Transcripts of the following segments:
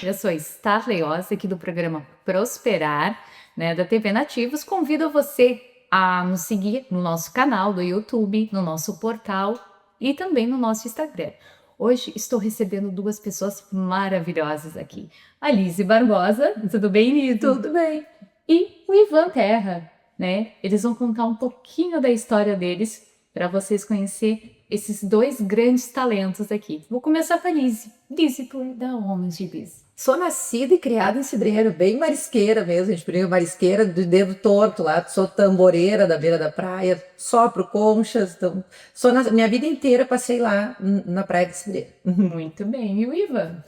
Eu sou Esther Leoz, aqui do programa Prosperar, né, da TV Nativos. Convido você a nos seguir no nosso canal do YouTube, no nosso portal e também no nosso Instagram. Hoje estou recebendo duas pessoas maravilhosas aqui. A Lise Barbosa, tudo bem, Lise? Tudo bem. E o Ivan Terra, né? Eles vão contar um pouquinho da história deles para vocês conhecer esses dois grandes talentos aqui. Vou começar com a Lise. Lise, por da onde, Lise? Sou nascida e criada em Cidreira, bem marisqueira mesmo. A gente brinca marisqueira do dedo torto lá. Sou tamboreira da beira da praia, sopro conchas. Então, minha vida inteira passei lá na praia de Cidreira. Muito bem. E o Ivan?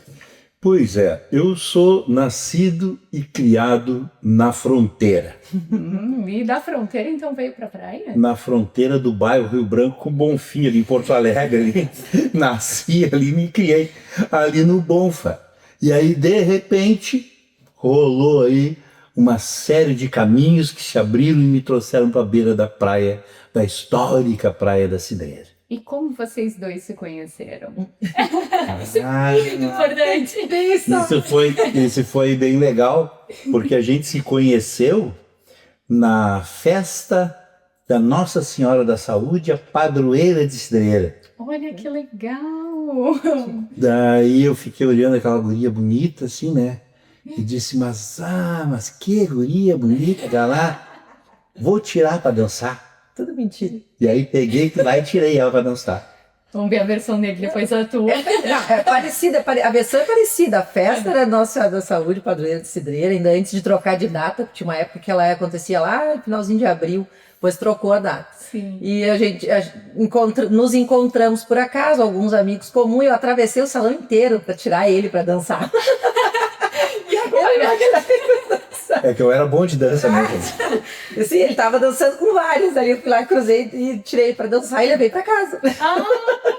Pois é, eu sou nascido e criado na fronteira. E da fronteira, então, veio pra praia? Na fronteira do bairro Rio Branco com Bonfim, ali em Porto Alegre. Nasci ali, me criei ali no Bonfa. E aí, de repente, rolou aí uma série de caminhos que se abriram e me trouxeram para a beira da praia, da histórica Praia da Cidreira. E como vocês dois se conheceram? Muito importante. Isso foi bem legal, porque a gente se conheceu na festa da Nossa Senhora da Saúde, a padroeira de Cidreira. Olha que legal! Daí eu fiquei olhando aquela guria bonita assim, né? E disse, mas que guria bonita lá, vou tirar para dançar. Tudo mentira. E aí peguei lá e tirei ela para dançar. Vamos ver a versão dele, depois a tua. É parecida, a versão é parecida. A festa era Nossa Senhora da Saúde, padroeira de Cidreira, ainda antes de trocar de data, tinha uma época que ela acontecia lá no finalzinho de abril, depois trocou a data. Sim. E a gente nos encontramos por acaso, alguns amigos comuns, eu atravessei o salão inteiro para tirar ele para dançar. E agora? É que eu era bom de dança mesmo. Sim, ele tava dançando com vários ali, eu fui lá, cruzei e tirei ele pra dançar e levei pra casa.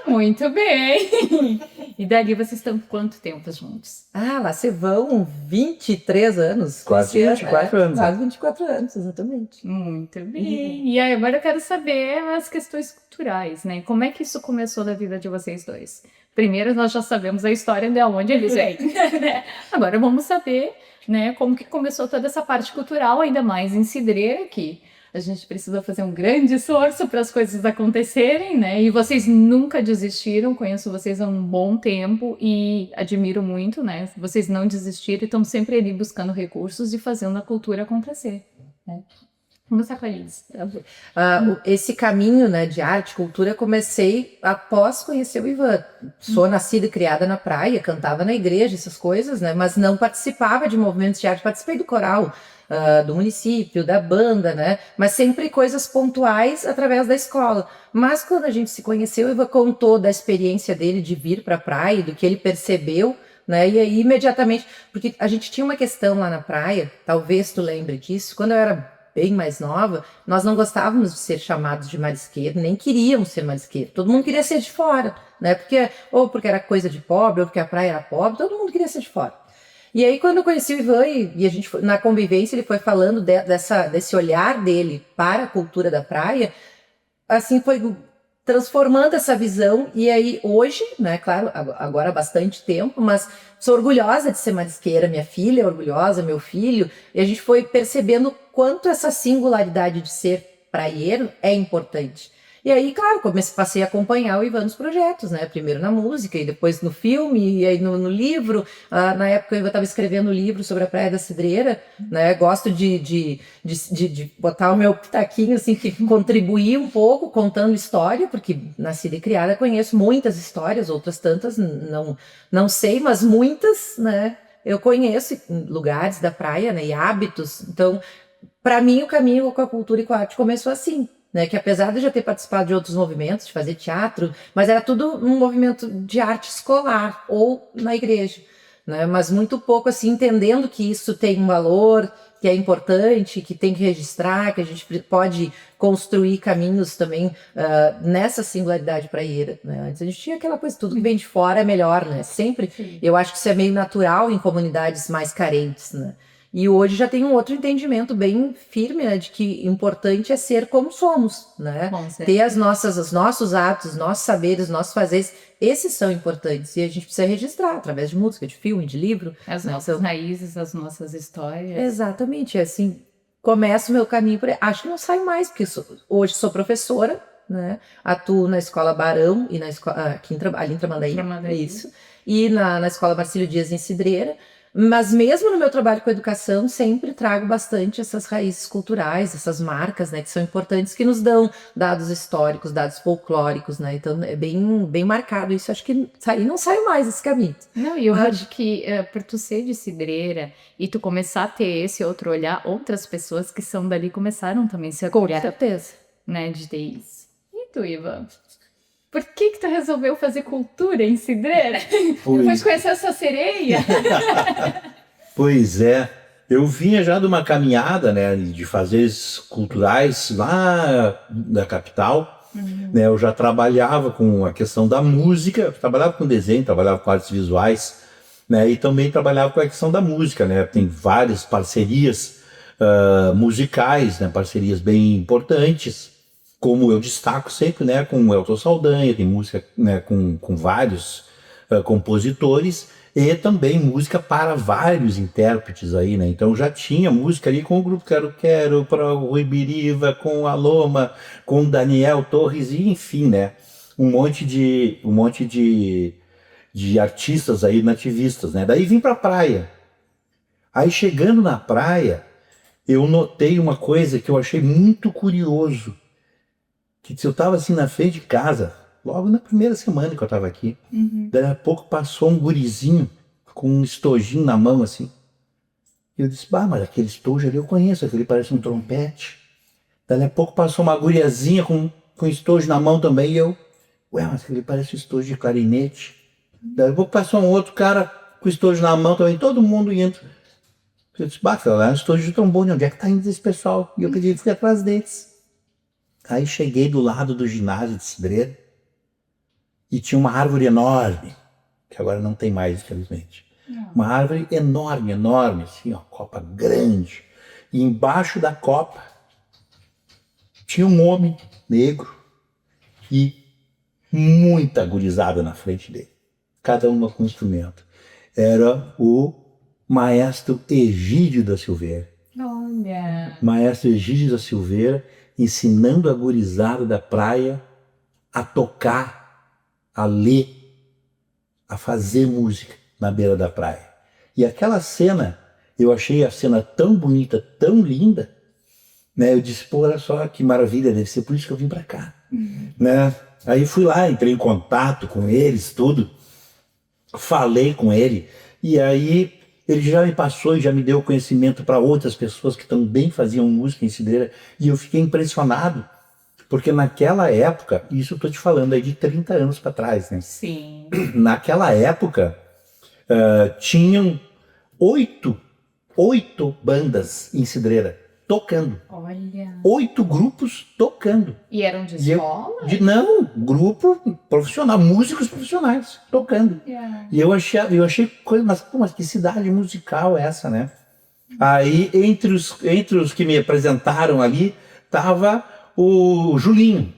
Muito bem! E dali vocês estão quanto tempo juntos? Lá se vão 23 anos. Quase 24 anos. Quase 24 anos, exatamente. Muito bem! E aí, agora eu quero saber as questões culturais, né? Como é que isso começou na vida de vocês dois? Primeiro, nós já sabemos a história de onde eles vêm, né? Agora vamos saber, né, como que começou toda essa parte cultural, ainda mais em Cidreira, que a gente precisa fazer um grande esforço para as coisas acontecerem, né? E vocês nunca desistiram, conheço vocês há um bom tempo e admiro muito, né? Vocês não desistiram e estão sempre ali buscando recursos e fazendo a cultura acontecer, né? Vamos começar com a Liz. Esse caminho, né, de arte, cultura, comecei após conhecer o Ivan. Sou nascida e criada na praia, cantava na igreja, essas coisas, né, mas não participava de movimentos de arte. Participei do coral do município, da banda, né, mas sempre coisas pontuais através da escola. Mas quando a gente se conheceu, o Ivan contou da experiência dele de vir para a praia, do que ele percebeu, né, e aí imediatamente, porque a gente tinha uma questão lá na praia, talvez tu lembre disso, quando eu era bem mais nova, nós não gostávamos de ser chamados de marisqueiro, nem queríamos ser marisqueiro. Todo mundo queria ser de fora, né? Porque era coisa de pobre, ou porque a praia era pobre, todo mundo queria ser de fora. E aí, quando eu conheci o Ivan e a gente na convivência, ele foi falando desse olhar dele para a cultura da praia, assim, foi transformando essa visão. E aí, hoje, né, claro, agora há bastante tempo, mas sou orgulhosa de ser marisqueira, minha filha é orgulhosa, meu filho, e a gente foi percebendo quanto essa singularidade de ser praieiro é importante. E aí, claro, passei a acompanhar o Ivan nos projetos, né? Primeiro na música e depois no filme, e aí no livro. Na época eu estava escrevendo um livro sobre a Praia da Cidreira, né? Gosto de botar o meu pitaquinho, assim, que contribuir um pouco contando história, porque nascida e criada conheço muitas histórias, outras tantas não sei, mas muitas, né? Eu conheço lugares da praia, né? E hábitos. Então, para mim, o caminho com a cultura e com a arte começou assim, né, que apesar de eu já ter participado de outros movimentos, de fazer teatro, mas era tudo um movimento de arte escolar ou na igreja, né, mas muito pouco assim, entendendo que isso tem um valor, que é importante, que tem que registrar, que a gente pode construir caminhos também nessa singularidade praieira, né. Antes a gente tinha aquela coisa, tudo que vem de fora é melhor, né, sempre. Eu acho que isso é meio natural em comunidades mais carentes, né. E hoje já tem um outro entendimento bem firme, né, de que importante é ser como somos, né? Com certeza. Ter os nossos atos, nossos saberes, nossos fazeres, esses são importantes. E a gente precisa registrar através de música, de filme, de livro. As né? nossas raízes, as nossas histórias. Exatamente, assim, começo o meu caminho por aí. Acho que não saio mais, porque hoje sou professora, né? Atuo na Escola Barão e na escola aqui ali em Tramandaí, Tramandaí. isso. E na Escola Marcílio Dias em Cidreira. Mas mesmo no meu trabalho com educação, sempre trago bastante essas raízes culturais, essas marcas, né, que são importantes, que nos dão dados históricos, dados folclóricos, né? Então é bem marcado isso. Acho que não saio mais desse caminho. Não, e eu acho que por tu ser de Cidreira e tu começar a ter esse outro olhar, outras pessoas que são dali começaram também a se Com orgulhar, certeza. né, de ter isso. E tu, Ivan? Por que tu resolveu fazer cultura em Cidreira? Depois de conhecer essa sereia? Pois é, eu vinha já de uma caminhada, né, de fazeres culturais lá da capital, né, eu já trabalhava com a questão da música, trabalhava com desenho, trabalhava com artes visuais, né, e também trabalhava com a questão da música, né, tem várias parcerias musicais, né, parcerias bem importantes, como eu destaco sempre, né, com o Elton Saldanha, tem música, né, com vários compositores, e também música para vários intérpretes aí, né? Então já tinha música ali com o grupo Quero Quero, para o Rui Biriva, com a Loma, com o Daniel Torres, e enfim, né? Um monte de artistas aí, nativistas, né? Daí vim para a praia. Aí chegando na praia, eu notei uma coisa que eu achei muito curioso, que eu estava assim na frente de casa, logo na primeira semana que eu estava aqui, daí a pouco passou um gurizinho com um estojinho na mão assim. E eu disse, mas aquele estojo ali eu conheço, aquele parece um trompete. Daí a pouco passou uma guriazinha com estojo na mão também, e eu, mas aquele parece um estojo de clarinete. Daí a pouco passou um outro cara com estojo na mão também, todo mundo indo. Eu disse, é um estojo de trombone, onde é que tá indo esse pessoal? E eu pedi, fui atrás deles. Aí cheguei do lado do ginásio de Cidreira e tinha uma árvore enorme, que agora não tem mais, infelizmente. Uma árvore enorme, enorme, assim, uma copa grande. E embaixo da copa tinha um homem negro e muita gurizada na frente dele. Cada uma com um instrumento. Era o maestro Egídio da Silveira. Olha! Maestro Egídio da Silveira ensinando a gurizada da praia a tocar, a ler, a fazer música na beira da praia. E aquela cena, eu achei a cena tão bonita, tão linda, né? Eu disse, olha só que maravilha, deve ser por isso que eu vim para cá. Né? Aí fui lá, entrei em contato com eles, tudo, falei com ele, e aí ele já me passou e já me deu conhecimento para outras pessoas que também faziam música em Cidreira, e eu fiquei impressionado, porque naquela época, isso eu estou te falando aí de 30 anos para trás, né? Sim. Naquela época, tinham oito bandas em Cidreira tocando. Olha! 8 grupos tocando. E eram de E escola? Não, grupo profissional, músicos profissionais tocando. E eu achei coisa, mas que cidade musical é essa, né? Aí, entre os que me apresentaram ali, tava o Julinho.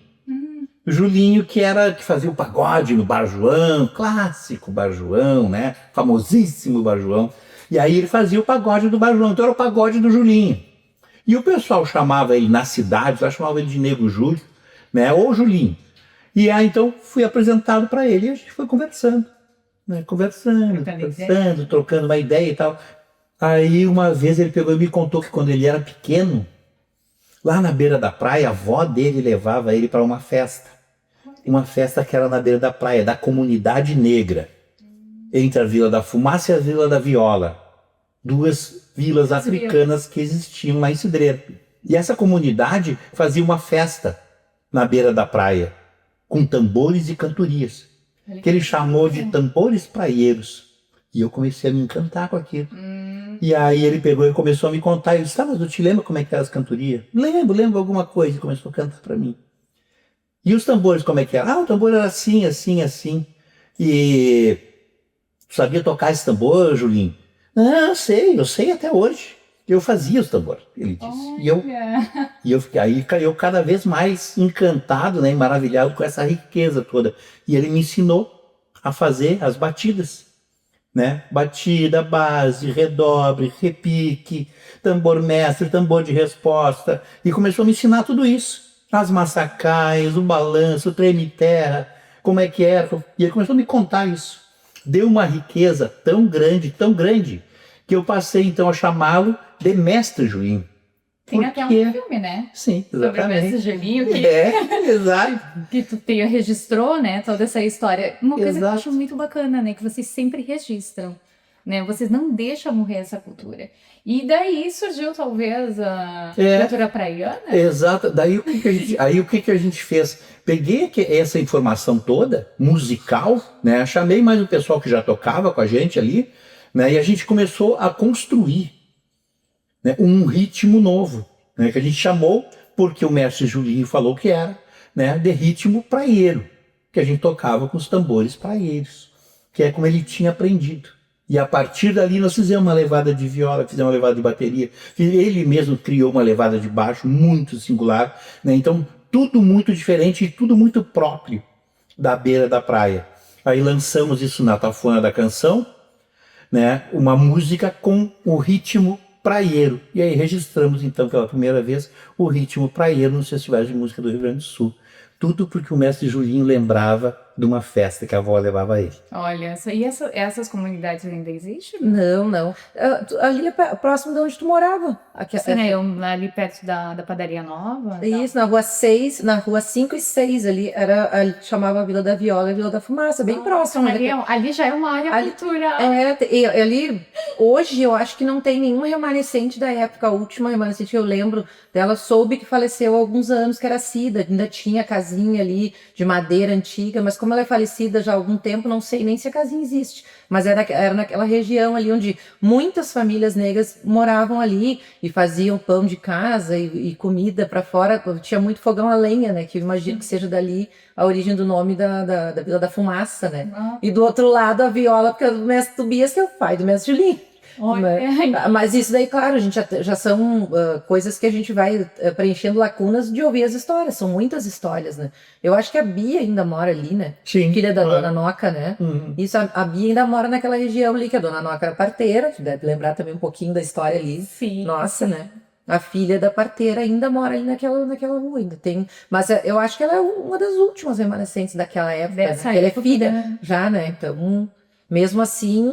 O Julinho que fazia o pagode no Bar João, clássico Bar João, né? Famosíssimo Bar João. E aí ele fazia o pagode do Bar João, então era o pagode do Julinho. E o pessoal chamava ele na cidade, chamava ele de Nego Júlio, né? Ou Julinho. E aí então fui apresentado para ele e a gente foi conversando, né? Conversando, trocando uma ideia e tal. Aí uma vez ele pegou e me contou que quando ele era pequeno, lá na beira da praia, a avó dele levava ele para uma festa. Uma festa que era na beira da praia, da comunidade negra, entre a Vila da Fumaça e a Vila da Viola. 2 vilas africanas que existiam lá em Cidreira. E essa comunidade fazia uma festa na beira da praia, com tambores e cantorias, que ele chamou de tambores praieiros. E eu comecei a me encantar com aquilo. E aí ele pegou e começou a me contar. Eu disse, mas eu te lembro como é que eram as cantorias? Lembro alguma coisa. E começou a cantar para mim. E os tambores, como é que era? O tambor era assim, assim, assim. E sabia tocar esse tambor, Julinho? Não, eu sei até hoje. eu fazia os tambores, ele disse. Aí eu cada vez mais encantado, né, e maravilhado com essa riqueza toda. E ele me ensinou a fazer as batidas, né? Batida, base, redobre, repique, tambor mestre, tambor de resposta. E começou a me ensinar tudo isso. As massacais, o balanço, o treme-terra, como é que era. E ele começou a me contar isso. Deu uma riqueza tão grande, que eu passei então a chamá-lo de Mestre Julinho. Tem até um filme, né? Sim, Sobre o exatamente. Mestre Julinho, Exato. que tu registrou, né, toda essa história. Uma coisa que eu Exato. acho muito bacana, né, que vocês sempre registram, né, vocês não deixam morrer essa cultura. E daí surgiu talvez a literatura praiana. Exato. Daí o que a gente fez? Peguei essa informação toda, musical, né, chamei mais o pessoal que já tocava com a gente ali, né, e a gente começou a construir, né, um ritmo novo, né, que a gente chamou, porque o mestre Julinho falou que era, né, de ritmo praieiro, que a gente tocava com os tambores praieiros, que é como ele tinha aprendido. E a partir dali nós fizemos uma levada de viola, fizemos uma levada de bateria, ele mesmo criou uma levada de baixo muito singular, né, então tudo muito diferente e tudo muito próprio da beira da praia. Aí lançamos isso na Tafona da Canção, né, uma música com o ritmo praieiro. E aí registramos então pela primeira vez o ritmo praieiro nos festivais de música do Rio Grande do Sul. Tudo porque o mestre Julinho lembrava de uma festa que a avó levava a ele. Olha, essas comunidades ainda existem? Não. Ali é próximo de onde tu morava. Aqui, Sim, né? Ali perto da Padaria Nova. Isso, na rua 6, na rua 5 e 6 ali chamava a Vila da Viola e a Vila da Fumaça, bem próximo. Ali já é uma área cultural. Ali, hoje eu acho que não tem nenhum remanescente da época, a última remanescente que eu lembro dela, soube que faleceu há alguns anos, que era a Cida, ainda tinha casinha ali de madeira antiga, mas como ela é falecida já há algum tempo, não sei nem se a casinha existe, mas era naquela região ali onde muitas famílias negras moravam ali e faziam pão de casa e comida para fora, tinha muito fogão a lenha, né, que eu imagino que seja dali a origem do nome da Vila da Fumaça, né, e do outro lado a viola, porque é do mestre Tobias, que é o pai do mestre Julinho. Mas isso daí, claro, a gente já são coisas que a gente vai preenchendo lacunas de ouvir as histórias, são muitas histórias, né? Eu acho que a Bia ainda mora ali, né? Sim, filha da Dona Noca, né? Uhum. Isso, a Bia ainda mora naquela região ali, que a Dona Noca era parteira, tu deve lembrar também um pouquinho da história ali. Sim. Nossa, né? A filha da parteira ainda mora ali naquela rua, ainda tem. Mas eu acho que ela é uma das últimas remanescentes daquela época. Dessa Ela é época, filha né? já, né? Então, mesmo assim,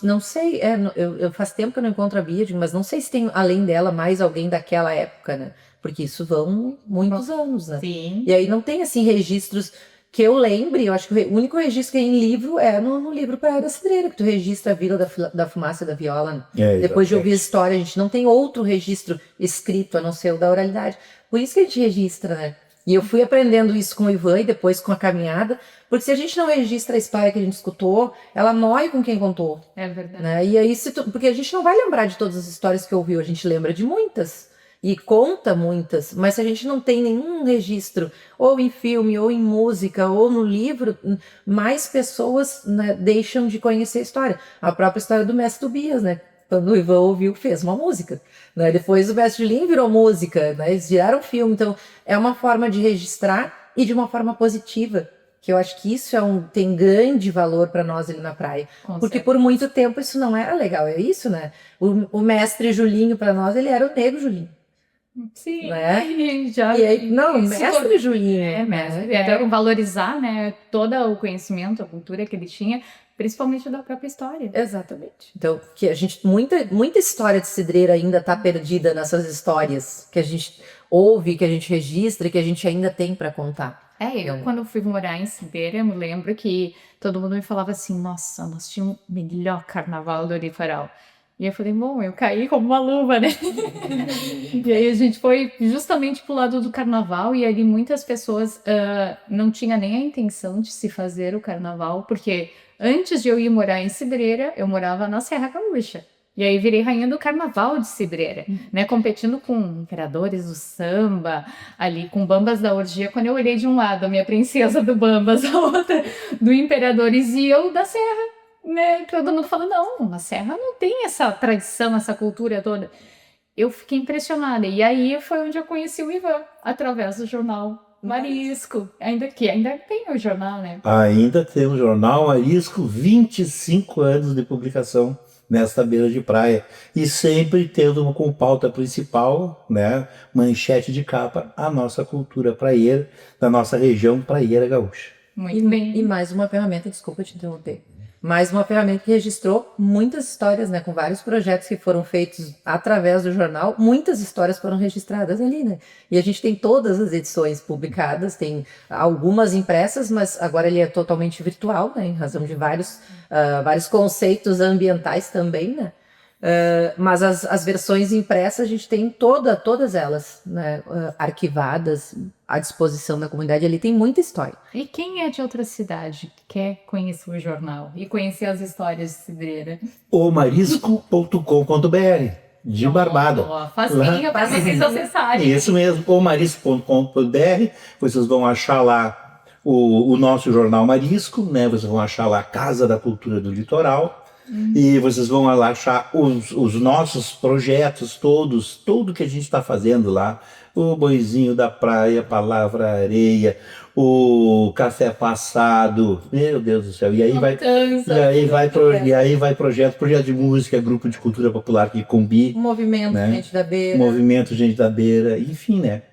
não sei, eu faz tempo que eu não encontro a Bia, mas não sei se tem, além dela, mais alguém daquela época, né? Porque isso vão muitos anos, né? Sim. E aí não tem, assim, registros que eu lembre, eu acho que o único registro que é em livro é no livro Praia da Cidreira, que tu registra a Vila da Fumaça e da Viola, né? Depois de ouvir a história, a gente não tem outro registro escrito, a não ser o da oralidade. Por isso que a gente registra, né? E eu fui aprendendo isso com o Ivan e depois com a caminhada, porque se a gente não registra a história que a gente escutou, ela morre com quem contou. É verdade. Né? E aí, porque a gente não vai lembrar de todas as histórias que ouviu, a gente lembra de muitas e conta muitas, mas se a gente não tem nenhum registro, ou em filme, ou em música, ou no livro, mais pessoas, né, deixam de conhecer a história. A própria história do mestre Tobias, né? Quando o Ivan ouviu, fez uma música. Né? Depois o mestre Julinho virou música, né? Eles viraram filme. Então, é uma forma de registrar e de uma forma positiva, que eu acho que isso tem grande valor para nós ali na praia. Porque por muito tempo isso não era legal, é isso, né? O mestre Julinho, para nós, ele era o negro Julinho. Sim, né? E aí, não, mestre Julinho. mestre. Né? Então, valorizar, né, todo o conhecimento, a cultura que ele tinha, principalmente da própria história. Exatamente. Então, que a gente, muita história de cidreira ainda está perdida nessas histórias que a gente ouve, que a gente registra e que a gente ainda tem para contar. Eu quando fui morar em Cidreira, eu me lembro que todo mundo me falava assim, nossa, nós tínhamos o melhor carnaval do litoral. E eu falei, bom, eu caí como uma luva, né? E aí a gente foi justamente pro lado do carnaval e ali muitas pessoas não tinham nem a intenção de se fazer o carnaval, porque antes de eu ir morar em Cidreira, eu morava na Serra Gaúcha. E aí virei rainha do carnaval de Cidreira, né? Competindo com imperadores do samba, ali com bambas da orgia. Quando eu olhei de um lado a minha princesa do bambas, a outra do imperadores e eu da Serra. né? Todo mundo fala, não, a Serra não tem essa tradição, essa cultura toda. Eu fiquei impressionada. E aí foi onde eu conheci o Ivan, através do jornal Marisco. Ainda tem o jornal, né? Ainda tem o Jornal Marisco, 25 anos de publicação nesta beira de praia. E sempre tendo como pauta principal, né, manchete de capa, a nossa cultura praieira, da nossa região praieira gaúcha. Muito bem. E mais uma ferramenta, desculpa te interromper, mais uma ferramenta que registrou muitas histórias, né, com vários projetos que foram feitos através do jornal, muitas histórias foram registradas ali, né, e a gente tem todas as edições publicadas, tem algumas impressas, mas agora ele é totalmente virtual, né, em razão de vários conceitos ambientais também, né. Mas as versões impressas a gente tem todas elas, né, arquivadas à disposição da comunidade. Ali tem muita história. E quem é de outra cidade que quer conhecer o jornal e conhecer as histórias de Cidreira? Omarisco.com.br de Barbada. Ó, facinho para vocês acessarem. Isso mesmo, omarisco.com.br. Vocês vão achar lá o nosso jornal Marisco, né? Vocês vão achar lá a Casa da Cultura do Litoral. E vocês vão lá achar os nossos projetos todos, tudo que a gente está fazendo lá. O Boizinho da Praia, Palavra Areia, o Café Passado, meu Deus do céu. E aí vai projeto de música, grupo de cultura popular que combi. Movimento, né? Gente da Beira. Movimento Gente da Beira, enfim, né?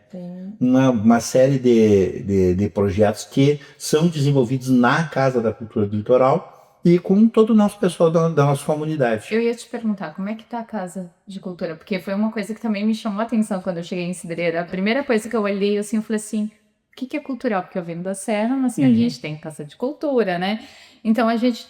Uma série de projetos que são desenvolvidos na Casa da Cultura do Litoral e com todo o nosso pessoal da nossa comunidade. Eu ia te perguntar, como é que tá a Casa de Cultura? Porque foi uma coisa que também me chamou a atenção quando eu cheguei em Cidreira. A primeira coisa que eu olhei, assim, eu falei assim, o que é cultural? Porque eu venho da Serra, mas assim, a gente tem Casa de Cultura, né? Então a gente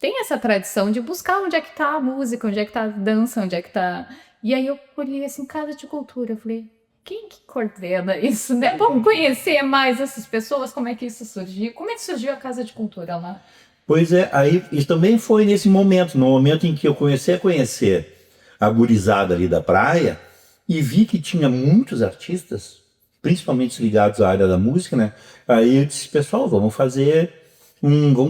tem essa tradição de buscar onde é que tá a música, onde é que tá a dança, onde é que tá... E aí eu olhei assim, Casa de Cultura, eu falei... Quem que coordena isso, né? Vamos conhecer mais essas pessoas, como é que isso surgiu? Como é que surgiu a Casa de Cultura lá? Pois é, aí isso também foi nesse momento, no momento em que eu comecei a conhecer a gurizada ali da praia e vi que tinha muitos artistas, principalmente ligados à área da música, né? Aí eu disse, pessoal, vamos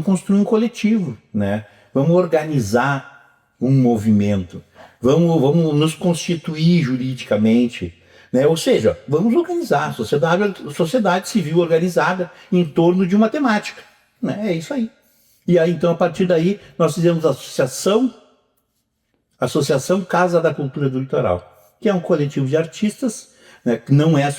construir um coletivo, né? Vamos organizar um movimento, vamos nos constituir juridicamente, né? Ou seja, vamos organizar a sociedade civil organizada em torno de uma temática, né? É isso aí. E aí, então, a partir daí, nós fizemos a Associação Casa da Cultura do Litoral, que é um coletivo de artistas, né, que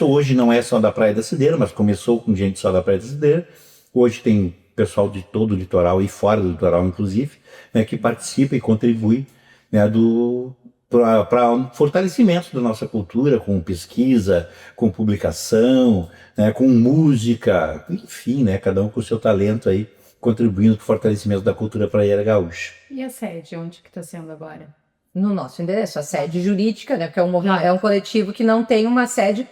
hoje não é só da Praia da Cidreira, mas começou com gente só da Praia da Cidreira. Hoje tem pessoal de todo o litoral e fora do litoral, inclusive, né, que participa e contribui, né, para o fortalecimento da nossa cultura, com pesquisa, com publicação, né, com música, enfim, né, cada um com o seu talento aí, contribuindo para o fortalecimento da cultura praieira gaúcha. E a sede, onde que está sendo agora? No nosso endereço, a sede jurídica, né? Porque é um coletivo que não tem uma sede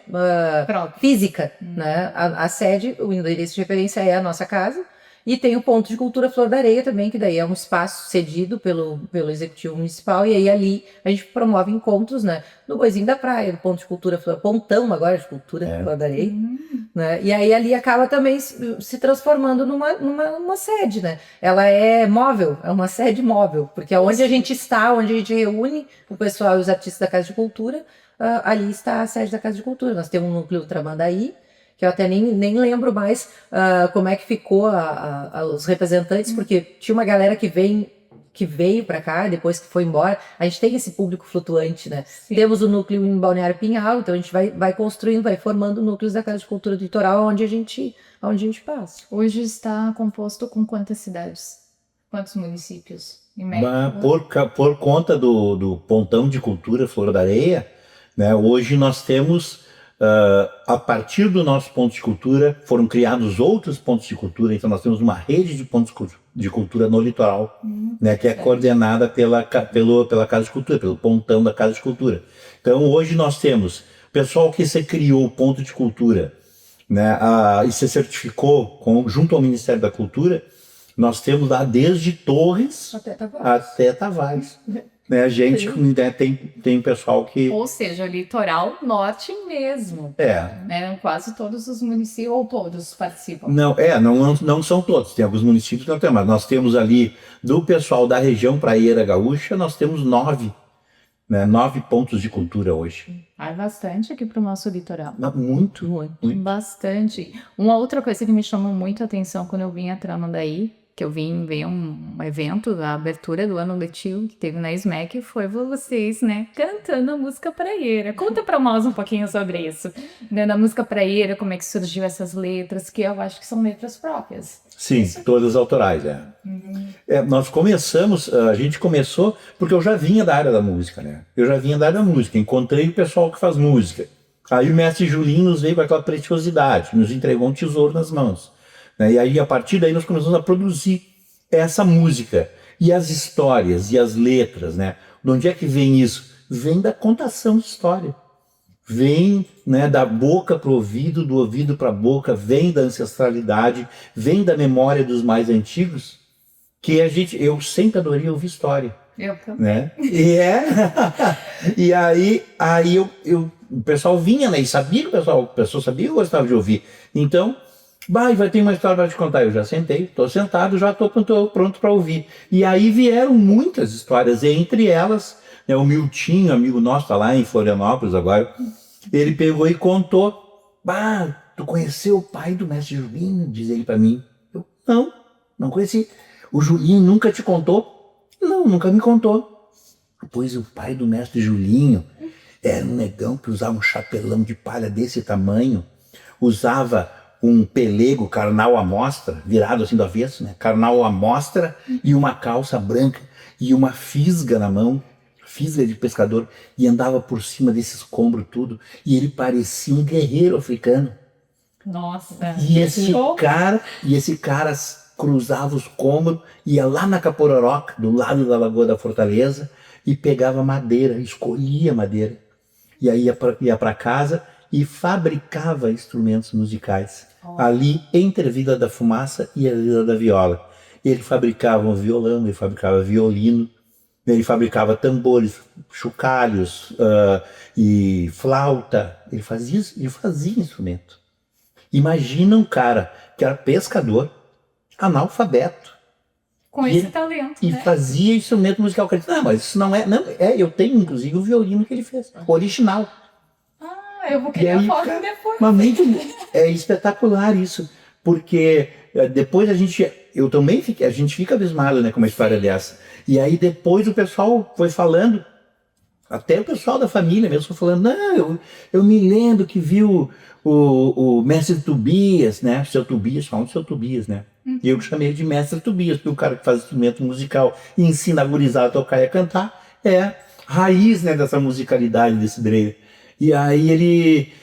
física, né? A sede, o endereço de referência é a nossa casa. E tem o Ponto de Cultura Flor da Areia também, que daí é um espaço cedido pelo Executivo Municipal, e aí ali a gente promove encontros, né? No Boizinho da Praia, no Ponto de Cultura Flor, Pontão agora de Cultura Flor da Areia, né? E aí ali acaba também se transformando numa sede, né? Ela é móvel, é uma sede móvel, porque é onde a gente está, onde a gente reúne o pessoal e os artistas da Casa de Cultura, ali está a sede da Casa de Cultura. Nós temos um núcleo Tramandaí, que eu até nem lembro mais como é que ficou os representantes, porque tinha uma galera que veio para cá, depois que foi embora. A gente tem esse público flutuante, né? Sim. Temos o núcleo em Balneário Pinhal, então a gente vai construindo, vai formando núcleos da Casa de Cultura do Litoral, onde a gente passa. Hoje está composto com quantas cidades? Quantos municípios? Em média? Por conta do Pontão de Cultura Flor da Areia, né, hoje nós temos... a partir do nosso ponto de cultura, foram criados outros pontos de cultura, então nós temos uma rede de pontos de cultura no litoral, né, que é coordenada pela Casa de Cultura, pelo Pontão da Casa de Cultura. Então hoje nós temos pessoal que se criou o ponto de cultura, né, e se certificou junto ao Ministério da Cultura. Nós temos lá desde Torres até Tavares. né? A gente, né, tem pessoal que... Ou seja, litoral norte mesmo. Né? Quase todos os municípios, ou todos participam. Não são todos. Tem alguns municípios que não tem, mas nós temos ali, do pessoal da região praieira gaúcha, nós temos 9, né, 9 pontos de cultura hoje. Bastante aqui para o nosso litoral. Muito. Bastante. Uma outra coisa que me chamou muito a atenção quando eu vim entrando daí, que eu vim ver um evento, a abertura do ano letivo que teve na SMEC, foi vocês, né, cantando a música praieira. Conta pra nós um pouquinho sobre isso, né, na música praieira, como é que surgiu essas letras, que eu acho que são letras próprias. Sim, todas autorais, nós começamos, a gente começou, porque eu já vinha da área da música, né, encontrei o pessoal que faz música. Aí o mestre Julinho nos veio com aquela preciosidade, nos entregou um tesouro nas mãos. E aí, a partir daí, nós começamos a produzir essa música. E as histórias, e as letras, né? De onde é que vem isso? Vem da contação de história. Vem, né, da boca para o ouvido, do ouvido para a boca, vem da ancestralidade, vem da memória dos mais antigos, que eu sempre adorei ouvir história. Eu também. Né? E aí o pessoal vinha, né? E sabia que o pessoal sabia que eu gostava de ouvir. Então... vai ter uma história para te contar. Eu já sentei, estou sentado, já estou pronto para ouvir. E aí vieram muitas histórias, e entre elas, né, o Miltinho, amigo nosso, está lá em Florianópolis agora, ele pegou e contou: tu conheceu o pai do mestre Julinho? Diz ele para mim. Eu, não conheci. O Julinho nunca te contou? Não, nunca me contou. Pois o pai do mestre Julinho era um negão que usava um chapelão de palha desse tamanho, usava um pelego carnal à mostra, virado assim do avesso, né? Carnal à mostra, e uma calça branca e uma fisga na mão, fisga de pescador, e andava por cima desses escombros tudo, e ele parecia um guerreiro africano. Nossa! E esse cara cruzava os escombros, ia lá na Capororoca, do lado da Lagoa da Fortaleza, e pegava madeira, escolhia madeira, e aí ia para casa e fabricava instrumentos musicais, ali entre a Vila da Fumaça e a Vila da Viola. Ele fabricava um violão, ele fabricava violino, ele fabricava tambores, chocalhos e flauta. Ele fazia instrumento. Imagina um cara que era pescador, analfabeto, com esse talento, e né? fazia instrumento musical. Mas isso não é... eu tenho inclusive o violino que ele fez, original. Eu vou querer a foto depois. Mas é espetacular isso, porque depois a gente fica abismado, né, com uma história dessa. E aí depois o pessoal foi falando, até o pessoal da família mesmo foi falando, eu me lembro que viu o mestre Tobias, né, seu Tobias, falam do seu Tobias, né, e eu chamei ele de mestre Tobias, porque o cara que faz instrumento musical e ensina a gurizada a tocar e a cantar, é raiz, né, dessa musicalidade desse Dreyer. E aí ele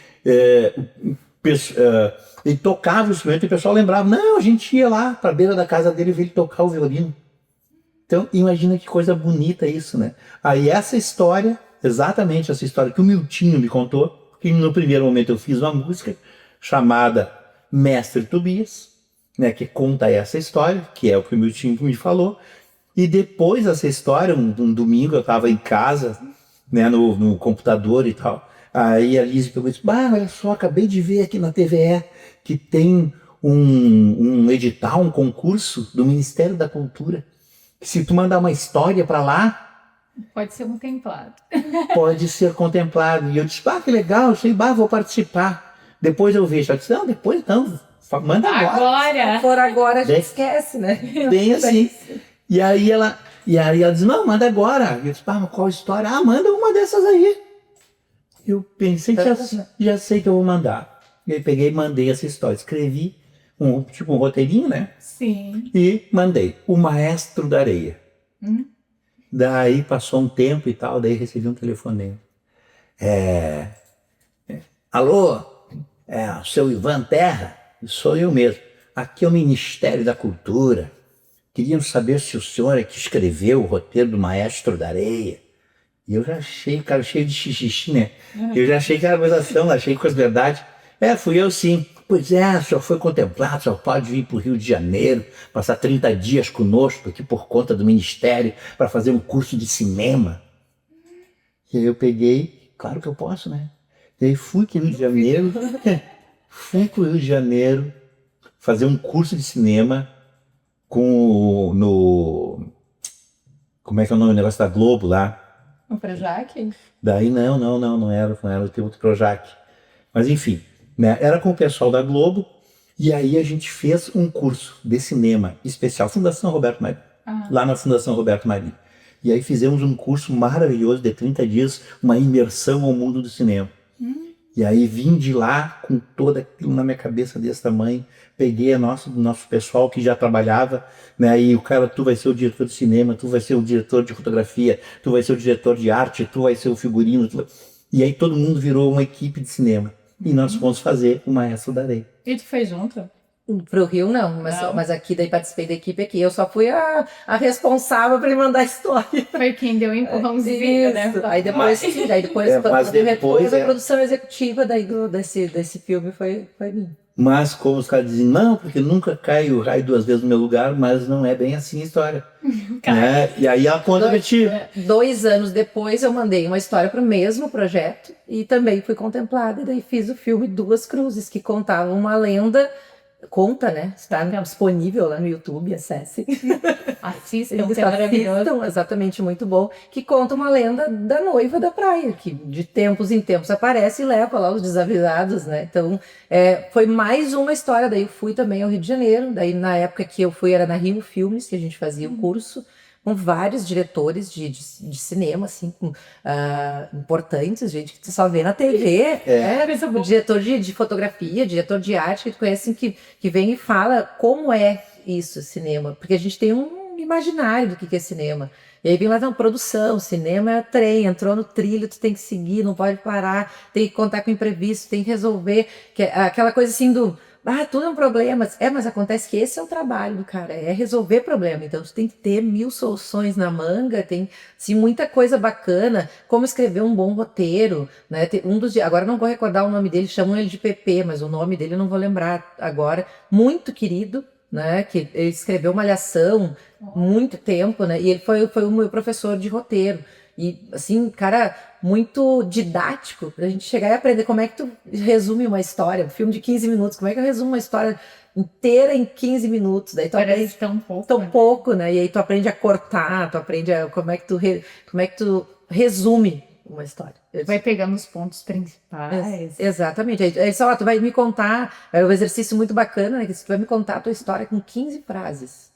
tocava o instrumento e o pessoal lembrava, a gente ia lá para a beira da casa dele ver ele tocar o violino. Então imagina que coisa bonita isso, né? Aí exatamente essa história que o Miltinho me contou, que no primeiro momento eu fiz uma música chamada Mestre Tobias, né, que conta essa história, que é o que o Miltinho me falou, e depois dessa história, um domingo eu estava em casa, né, no computador e tal. Aí a Lise pegou e disse, olha só, acabei de ver aqui na TVE que tem um edital, um concurso do Ministério da Cultura, que se tu mandar uma história para lá... Pode ser contemplado. Pode ser contemplado. E eu disse, que legal, eu sei, vou participar. Depois eu vejo. Ela disse, não, depois não, manda agora. Se for agora, a gente esquece, né? Bem assim. E aí ela disse, não, manda agora. Eu disse, mas qual história? Manda uma dessas aí. Eu pensei que já sei que eu vou mandar. E aí peguei e mandei essa história. Escrevi um roteirinho, né? Sim. E mandei. O Maestro da Areia. Daí passou um tempo e tal, daí recebi um telefonema. Alô? Seu Ivan Terra? Sou eu mesmo. Aqui é o Ministério da Cultura. Queríamos saber se o senhor é que escreveu o roteiro do Maestro da Areia. E eu já achei, cara, cheio de xixi, né? Eu já achei que era gozação, achei que fosse verdade. Fui eu sim. pois é, o senhor foi contemplado, o senhor pode vir para o Rio de Janeiro, passar 30 dias conosco aqui por conta do Ministério para fazer um curso de cinema. E aí eu peguei, claro que eu posso, né? E aí fui para o Rio de Janeiro, fazer um curso de cinema como é que é o nome do negócio da Globo lá? O Projac? Daí não era, tem outro Projac. Mas enfim, né, era com o pessoal da Globo, e aí a gente fez um curso de cinema especial, Fundação Roberto Marinho, lá na Fundação Roberto Marinho. E aí fizemos um curso maravilhoso de 30 dias, uma imersão ao mundo do cinema. E aí vim de lá com todo aquilo na minha cabeça desse tamanho, peguei nosso pessoal que já trabalhava, né? E o cara, tu vai ser o diretor de cinema, tu vai ser o diretor de fotografia, tu vai ser o diretor de arte, tu vai ser o figurino. E aí todo mundo virou uma equipe de cinema. E nós fomos fazer o Maestro da Areia. E tu foi junto? Pro Rio não, mas aqui daí participei da equipe aqui. Eu só fui a responsável para mandar a história. Foi quem deu o empurrãozinho, né? Aí depois, depois a produção executiva daí desse filme foi minha. Mas como os caras dizem, não, porque nunca cai o raio 2 vezes no meu lugar, mas não é bem assim a história. Né? E aí a conta me tira. 2 anos depois eu mandei uma história para o mesmo projeto e também fui contemplada. E daí fiz o filme Duas Cruzes, que contava uma lenda. Conta, né? Está disponível lá no YouTube, acesse. Assistam, que é maravilhoso. Exatamente, muito bom. Que conta uma lenda da noiva da praia, que de tempos em tempos aparece e leva lá os desavisados, né? Então, foi mais uma história. Daí eu fui também ao Rio de Janeiro. Daí, na época que eu fui, era na Rio Filmes, que a gente fazia o curso, com vários diretores de cinema, assim, importantes, gente que tu só vê na TV. O diretor de fotografia, diretor de arte, que tu conhece, que vem e fala como é isso, cinema. Porque a gente tem um imaginário do que é cinema. E aí vem lá, não, produção, cinema é trem, entrou no trilho, tu tem que seguir, não pode parar, tem que contar com imprevisto, tem que resolver. Que é aquela coisa assim do... tudo é um problema. Mas acontece que esse é o trabalho do cara, é resolver problema. Então, tu tem que ter 1000 soluções na manga, tem assim, muita coisa bacana, como escrever um bom roteiro, né? Agora não vou recordar o nome dele, chamam ele de PP, mas o nome dele eu não vou lembrar agora. Muito querido, né? Que ele escreveu Malhação muito tempo, né? E ele foi o meu professor de roteiro. E, assim, cara, muito didático pra gente chegar e aprender como é que tu resume uma história, um filme de 15 minutos, como é que eu resumo uma história inteira em 15 minutos, daí tu Parece aprende tão pouco, né? E aí tu aprende a cortar, tu aprende como é que tu resume uma história. Vai pegando os pontos principais. Exatamente. Aí só, tu vai me contar, é um exercício muito bacana, né? Que tu vai me contar a tua história com 15 frases.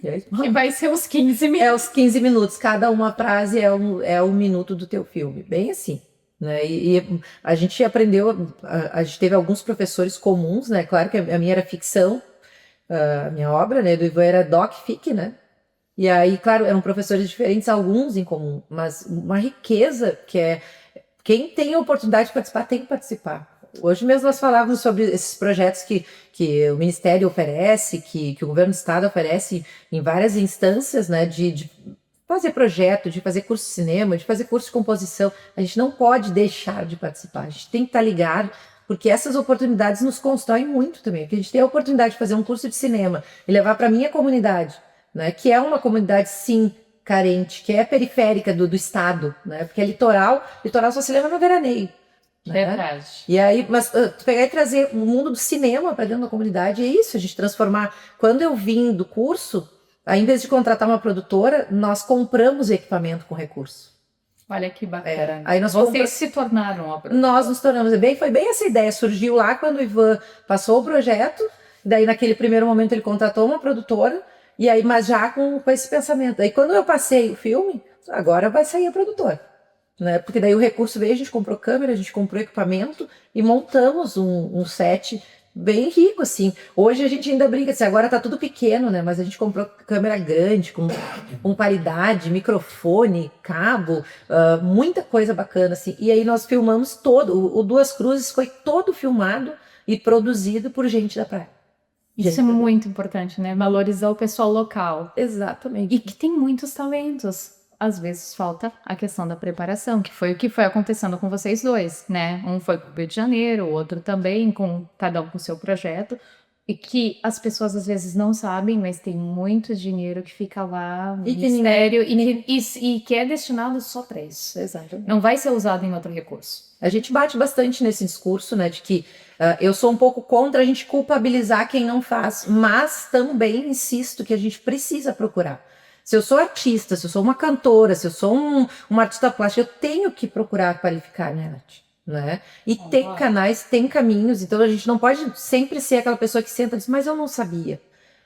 Que vai ser os 15 minutos. Os 15 minutos. Cada uma frase é um minuto do teu filme. Bem assim. Né? E a gente aprendeu, a gente teve alguns professores comuns, né? Claro que a minha era ficção, a minha obra, né? Do Ivan era doc-fic, né? E aí, claro, eram professores diferentes, alguns em comum, mas uma riqueza que é... Quem tem a oportunidade de participar, tem que participar. Hoje mesmo nós falávamos sobre esses projetos que o Ministério oferece, que o Governo do Estado oferece em várias instâncias, né, de fazer projeto, de fazer curso de cinema, de fazer curso de composição. A gente não pode deixar de participar, a gente tem que estar ligado, porque essas oportunidades nos constroem muito também. Porque a gente tem a oportunidade de fazer um curso de cinema e levar para a minha comunidade, né, que é uma comunidade, sim, carente, que é periférica do Estado, né, porque é litoral só se leva no veraneio. Verdade. E aí, mas tu pegar e trazer o mundo do cinema para dentro da comunidade, é isso, a gente transformar. Quando eu vim do curso, aí, em vez de contratar uma produtora, nós compramos equipamento com recurso. Olha que bacana. Aí Vocês se tornaram uma produtora. Nós nos tornamos. Foi bem essa ideia, surgiu lá quando o Ivan passou o projeto, daí naquele primeiro momento ele contratou uma produtora, e aí, mas já com esse pensamento. Aí quando eu passei o filme, agora vai sair a produtora. Né? Porque daí o recurso veio, a gente comprou câmera, a gente comprou equipamento e montamos um set bem rico, assim. Hoje a gente ainda brinca, assim, agora tá tudo pequeno, né? Mas a gente comprou câmera grande, com paridade, microfone, cabo, muita coisa bacana, assim. E aí nós filmamos todo, o Duas Cruzes foi todo filmado e produzido por gente da praia. Isso é muito importante, né? Valorizar o pessoal local. Exatamente. E que tem muitos talentos. às vezes falta a questão da preparação, que foi o que foi acontecendo com vocês dois, né? Um foi para o Rio de Janeiro, o outro também, com cada um com o seu projeto. E que as pessoas às vezes não sabem, mas tem muito dinheiro que fica lá no E que ministério e que é destinado só para isso. Exato. Não vai ser usado em outro recurso. A gente bate bastante nesse discurso, né, de que eu sou um pouco contra a gente culpabilizar quem não faz, mas também insisto que a gente precisa procurar. Se eu sou artista, se eu sou uma cantora, se eu sou um artista plástico, eu tenho que procurar qualificar minha arte, né? E tem canais, tem caminhos, então a gente não pode sempre ser aquela pessoa que senta e diz, mas eu não sabia.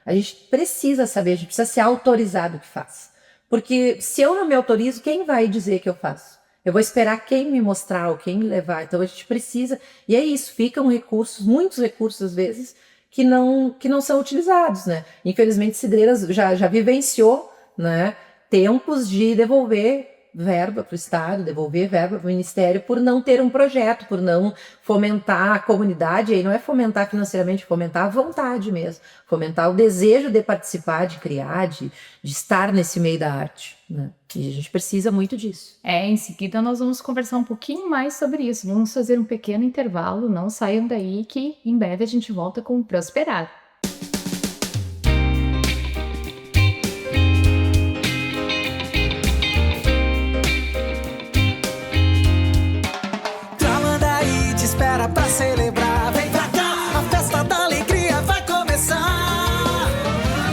A gente precisa saber, a gente precisa ser autorizado que faz. Porque se eu não me autorizo, quem vai dizer que eu faço? Eu vou esperar quem me mostrar ou quem me levar. Então a gente precisa. E é isso, ficam recursos, muitos recursos às vezes, que não são utilizados, né? Infelizmente, Cidreiras já vivenciou, né, tempos de devolver verba para o Estado, devolver verba para o Ministério por não ter um projeto, por não fomentar a comunidade. E aí não é fomentar financeiramente, fomentar a vontade mesmo, fomentar o desejo de participar, de criar, de estar nesse meio da arte, né? E a gente precisa muito disso. Em seguida nós vamos conversar um pouquinho mais sobre isso. Vamos fazer um pequeno intervalo, não saiam daí que em breve a gente volta com o Prosperar. Tramandaí te espera pra celebrar. Vem pra cá, a festa da alegria vai começar.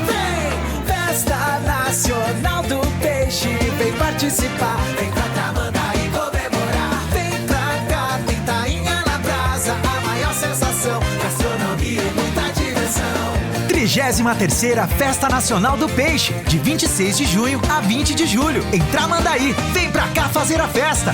Vem, Festa Nacional do Peixe, vem participar. Vem pra Tramandaí comemorar. Vem pra cá, tem tainha na brasa, a maior sensação, gastronomia e muita diversão. 33ª Festa Nacional do Peixe, de 26 de junho a 20 de julho, em Tramandaí. Vem pra cá fazer a festa.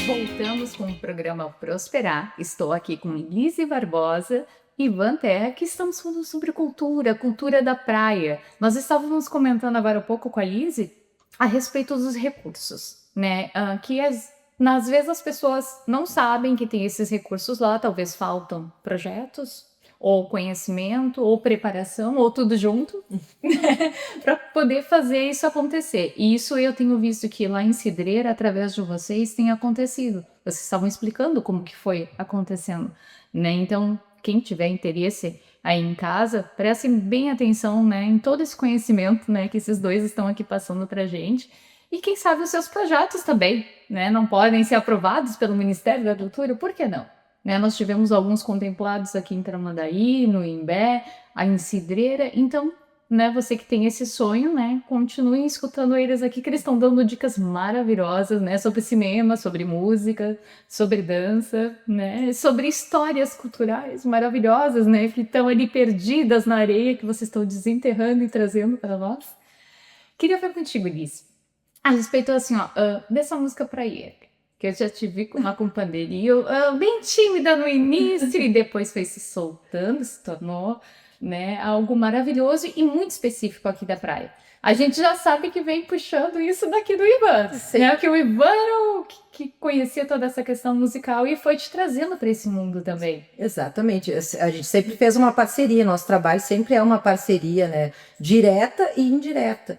Voltamos com o programa Prosperar. Estou aqui com Elise Barbosa e Ivan Terra, que estamos falando sobre cultura da praia. Nós estávamos comentando agora há pouco com a Elise a respeito dos recursos, né? Às vezes as pessoas não sabem que tem esses recursos lá, talvez faltam projetos, ou conhecimento, ou preparação, ou tudo junto, para poder fazer isso acontecer. E isso eu tenho visto que lá em Cidreira, através de vocês, tem acontecido. Vocês estavam explicando como que foi acontecendo, né? Então, quem tiver interesse aí em casa, prestem bem atenção, né, em todo esse conhecimento, né, que esses dois estão aqui passando pra gente. E quem sabe os seus projetos também, né, não podem ser aprovados pelo Ministério da Cultura, por que não? Né, nós tivemos alguns contemplados aqui em Tramandaí, no Imbé, em Cidreira. Então, né, você que tem esse sonho, né, continuem escutando eles aqui, que eles estão dando dicas maravilhosas, né, sobre cinema, sobre música, sobre dança, né, sobre histórias culturais maravilhosas, né, que estão ali perdidas na areia, que vocês estão desenterrando e trazendo para nós. Queria ver contigo, Liz, a respeito assim, dessa música Pra Ir, que eu já te vi lá com pandeirinha, bem tímida no início e depois foi se soltando, se tornou, né, algo maravilhoso e muito específico aqui da praia. A gente já sabe que vem puxando isso daqui do Ivan, né, que o Ivan era o que conhecia toda essa questão musical e foi te trazendo para esse mundo também. Exatamente, a gente sempre fez uma parceria, nosso trabalho sempre é uma parceria, né, direta e indireta.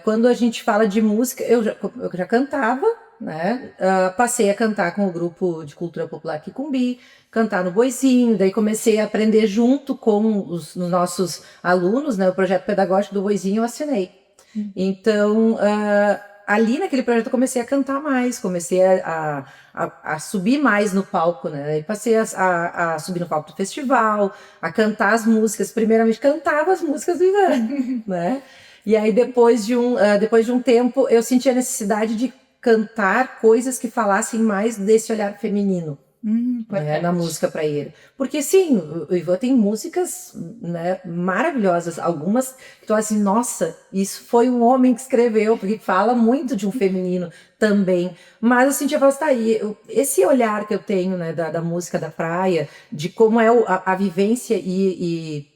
Quando a gente fala de música, eu já cantava, né? Passei a cantar com o grupo de cultura popular Quicumbi, cantar no Boizinho, daí comecei a aprender junto com os nossos alunos, né? O projeto pedagógico do Boizinho eu assinei. Então, ali naquele projeto eu comecei a cantar mais, comecei a subir mais no palco, né? Aí passei a subir no palco do festival, a cantar as músicas, primeiramente cantava as músicas do Ivan, né? E aí depois de um tempo eu senti a necessidade de cantar coisas que falassem mais desse olhar feminino, Na música para ele. Porque sim, o Ivan tem músicas, né, maravilhosas, algumas que tu assim, nossa, isso foi um homem que escreveu, porque fala muito de um feminino também. Mas assim, eu falo, tá aí, esse olhar que eu tenho, né, da música da praia, de como é a vivência e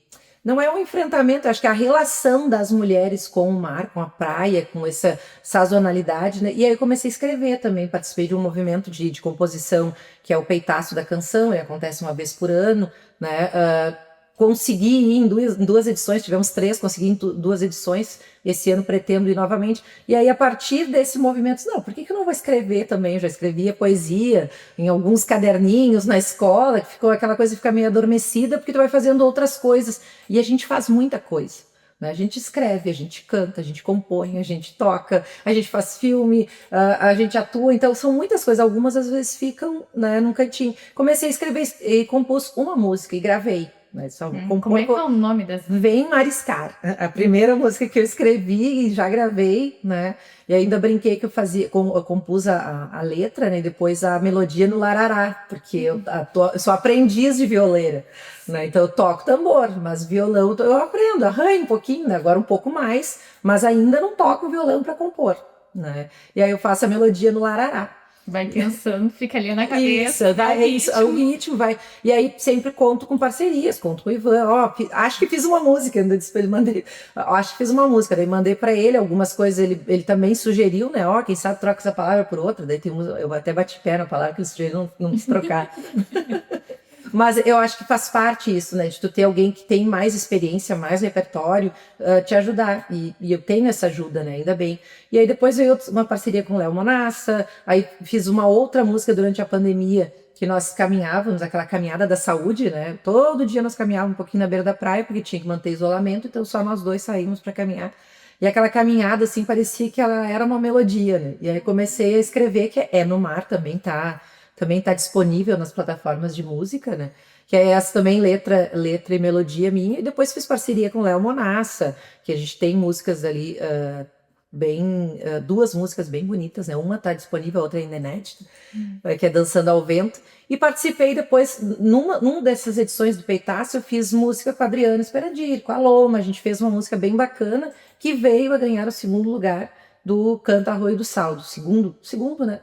não é um enfrentamento, acho que é a relação das mulheres com o mar, com a praia, com essa sazonalidade, né? E aí eu comecei a escrever também, participei de um movimento de composição, que é o Peitaço da Canção, ele acontece uma vez por ano, né? Consegui ir em duas edições, tivemos 3, consegui em 2 edições, esse ano pretendo ir novamente, e aí a partir desse movimento, não, por que eu não vou escrever também? Eu já escrevia poesia em alguns caderninhos na escola, que ficou aquela coisa que fica meio adormecida, porque tu vai fazendo outras coisas, e a gente faz muita coisa. A gente escreve, a gente canta, a gente compõe, a gente toca, a gente faz filme, a gente atua, então são muitas coisas, algumas às vezes ficam, né, num cantinho. Comecei a escrever e compus uma música e gravei. Como é que é o nome dessa? Vem Mariscar, a primeira música que eu escrevi e já gravei, né? E ainda brinquei que eu compus a letra, né? E depois a melodia no larará, porque eu sou aprendiz de violeira, né? Então eu toco tambor, mas violão eu aprendo, arranho um pouquinho, né? Agora um pouco mais, mas ainda não toco violão para compor, né? E aí eu faço a melodia no larará. Vai pensando, fica ali na cabeça. Isso, o ritmo vai. E aí sempre conto com parcerias, conto com o Ivan. Acho que fiz uma música, ainda disse pra ele, mandei. Acho que fiz uma música, daí mandei pra ele algumas coisas, ele também sugeriu, né? Quem sabe troca essa palavra por outra. Daí eu até bati pé na palavra que ele sugeriu não se trocar. Mas eu acho que faz parte isso, né? De tu ter alguém que tem mais experiência, mais repertório, te ajudar. E eu tenho essa ajuda, né? Ainda bem. E aí depois veio uma parceria com o Léo Monassa, aí fiz uma outra música durante a pandemia, que nós caminhávamos, aquela caminhada da saúde, né? Todo dia nós caminhávamos um pouquinho na beira da praia, porque tinha que manter isolamento, então só nós dois saímos para caminhar. E aquela caminhada, assim, parecia que ela era uma melodia, né? E aí comecei a escrever, que é no mar, também tá disponível nas plataformas de música, né? Que é essa também letra e melodia minha. E depois fiz parceria com o Léo Monassa, que a gente tem músicas ali, duas músicas bem bonitas, né? Uma tá disponível, a outra ainda é inédita, que é Dançando ao Vento. E participei depois, numa dessas edições do Peitaço, eu fiz música com a Adriana Sperandir, com a Loma. A gente fez uma música bem bacana, que veio a ganhar o 2º lugar do Canta Arroio do Sal, segundo, né?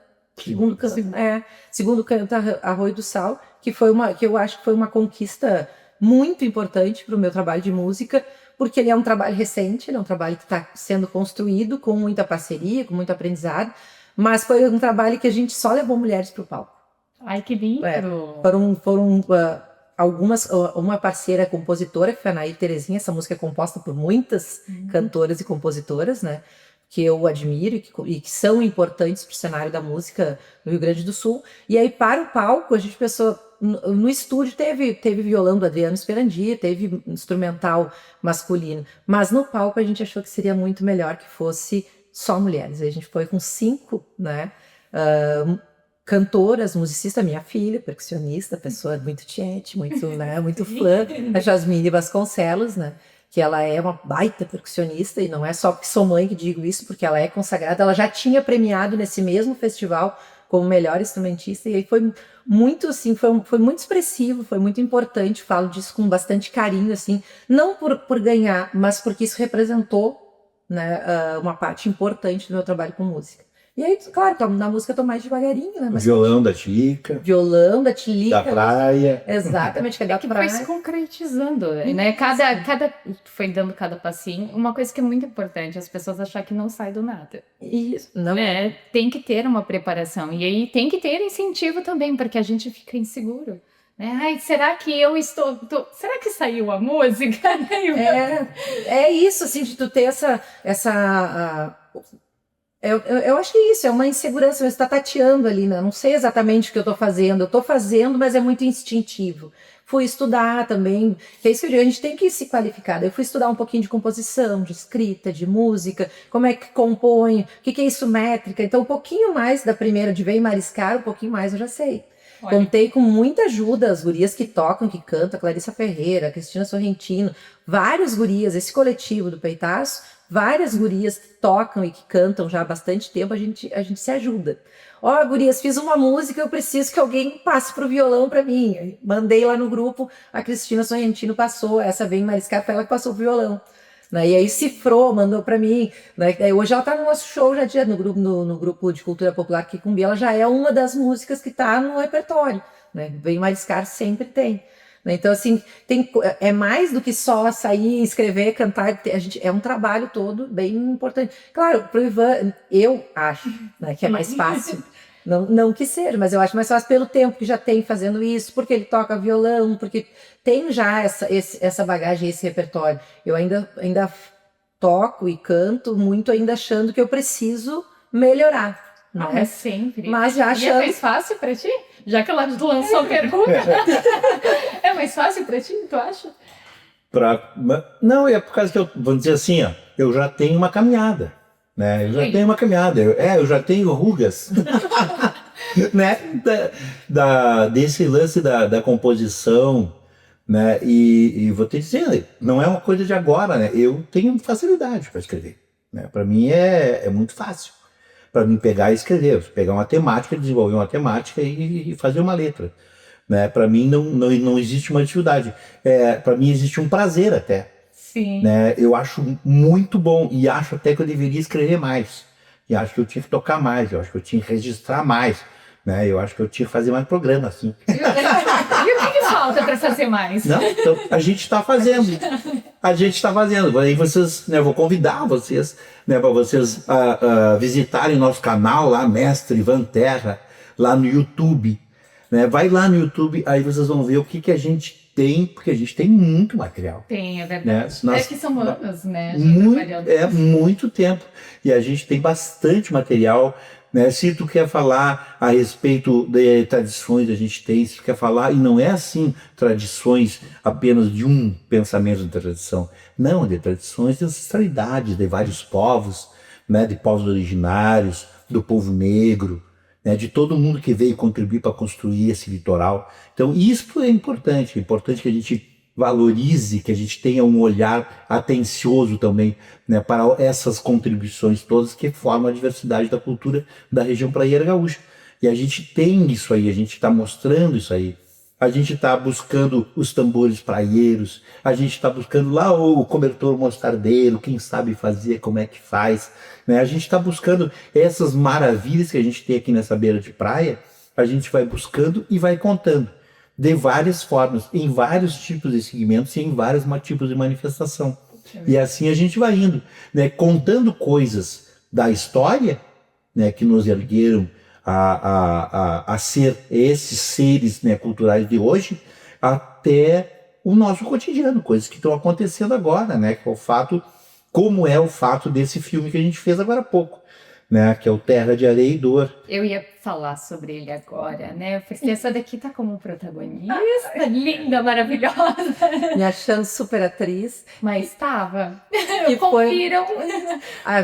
Segundo Canta Arroio do Sal, que eu acho que foi uma conquista muito importante para o meu trabalho de música, porque ele é um trabalho recente, ele é um trabalho que está sendo construído com muita parceria, com muito aprendizado, mas foi um trabalho que a gente só levou mulheres para o palco. Ai, que lindo! Foram uma parceira compositora, que foi a Anaí Terezinha. Essa música é composta por muitas cantoras e compositoras, né? Que eu admiro e que são importantes para o cenário da música no Rio Grande do Sul. E aí, para o palco, a gente pensou, no estúdio teve violão do Adriano Sperandir, teve instrumental masculino, mas no palco a gente achou que seria muito melhor que fosse só mulheres. Aí a gente foi com 5, né, cantoras, musicista, minha filha, percussionista, pessoa muito tiete, muito, né, muito fã, a Jasmine Vasconcelos, né? Que ela é uma baita percussionista, e não é só porque sou mãe que digo isso, porque ela é consagrada, ela já tinha premiado nesse mesmo festival como melhor instrumentista, e aí foi muito, assim, foi muito expressivo, foi muito importante, falo disso com bastante carinho, assim, não por ganhar, mas porque isso representou, né, uma parte importante do meu trabalho com música. E aí, claro, na música eu tô mais devagarinho, né? Mas violão da Tilica. Violão da Tilica. Da praia. Exatamente, que é da praia. Foi se concretizando, né? Foi dando cada passinho. Uma coisa que é muito importante, as pessoas achar que não sai do nada. Isso, não é. Tem que ter uma preparação. E aí tem que ter incentivo também, porque a gente fica inseguro. Ai, será que eu será que saiu a música? É isso, assim, de tu ter essa eu acho que é isso, é uma insegurança, você está tateando ali, né? Não sei exatamente o que eu estou fazendo, mas é muito instintivo. Fui estudar também, que é isso que eu digo, a gente tem que se qualificar. Eu fui estudar um pouquinho de composição, de escrita, de música, como é que compõe, o que é isso métrica. Então um pouquinho mais da primeira, de Vem Mariscar, um pouquinho mais eu já sei. Olha. Contei com muita ajuda, as gurias que tocam, que cantam, a Clarissa Ferreira, a Cristina Sorrentino, vários gurias, esse coletivo do Peitaço, várias gurias que tocam e que cantam já há bastante tempo, a gente se ajuda. Ó, gurias, fiz uma música, eu preciso que alguém passe pro violão para mim. Aí mandei lá no grupo, a Cristina Sorrentino passou, essa vem Mariscar, foi ela que passou o violão. Né? E aí cifrou, mandou para mim. Né? Aí hoje ela tá no nosso show já no grupo de cultura popular Kikumbi, ela já é uma das músicas que tá no repertório. Né? Vem Mariscar sempre tem. Né? Então, assim, é mais do que só sair, escrever, cantar. É um trabalho todo bem importante. Claro, pro Ivan, eu acho, né, que é mais fácil. Não que seja, mas eu acho mais fácil pelo tempo que já tem fazendo isso, porque ele toca violão, porque tem já essa bagagem, esse repertório. Eu ainda toco e canto muito, ainda achando que eu preciso melhorar. Né? Mas sempre. Mas já achando... E é mais fácil pra ti? Já que ela lançou a pergunta. É mais fácil pra ti, tu acha? Não, é por causa que vamos dizer assim, ó, eu já tenho uma caminhada. Né? Eu já tenho uma caminhada. Eu já tenho rugas. Né? Desse lance da composição. Né? E vou te dizer, não é uma coisa de agora. Né? Eu tenho facilidade para escrever. Né? Para mim é muito fácil. Para mim pegar e escrever, pegar uma temática, desenvolver uma temática e fazer uma letra. Né? Para mim não existe uma dificuldade. Para mim existe um prazer até. Sim. Né? Eu acho muito bom e acho até que eu deveria escrever mais. E acho que eu tinha que tocar mais, eu acho que eu tinha que registrar mais. Né? Eu acho que eu tinha que fazer mais programa, assim. E o que falta para fazer mais? Não, então, a gente está fazendo. A gente está fazendo. Aí vocês, né, vou convidar vocês, né, para vocês visitarem nosso canal lá, Mestre Ivan Terra, lá no YouTube. Né? Vai lá no YouTube, aí vocês vão ver o que a gente tem, porque a gente tem muito material. Tem, é verdade. Né? É que são anos, né? Muito tempo. E a gente tem bastante material. Né? Se tu quer falar a respeito de tradições, a gente tem. Se tu quer falar, e não é assim, tradições apenas de um pensamento de tradição. Não, de tradições de ancestralidade, de vários povos, né? De povos originários, do povo negro, né? De todo mundo que veio contribuir para construir esse litoral. Então isso é importante que a gente valorize, que a gente tenha um olhar atencioso também, né, para essas contribuições todas que formam a diversidade da cultura da região praieira gaúcha. E a gente tem isso aí, a gente está mostrando isso aí. A gente está buscando os tambores praieiros, a gente está buscando lá o cobertor mostardeiro, quem sabe fazer, como é que faz. Né? A gente está buscando essas maravilhas que a gente tem aqui nessa beira de praia, a gente vai buscando e vai contando. De várias formas, em vários tipos de segmentos e em vários tipos de manifestação. E assim a gente vai indo, né, contando coisas da história, né, que nos ergueram a ser esses seres, né, culturais de hoje, até o nosso cotidiano, coisas que estão acontecendo agora, né, que é o fato, como é o fato desse filme que a gente fez agora há pouco. Né, que é o Terra de Areia e Dor. Eu ia falar sobre ele agora, né? Porque essa daqui tá como protagonista, linda, maravilhosa. Me achando super atriz. Mas tava. Confiram.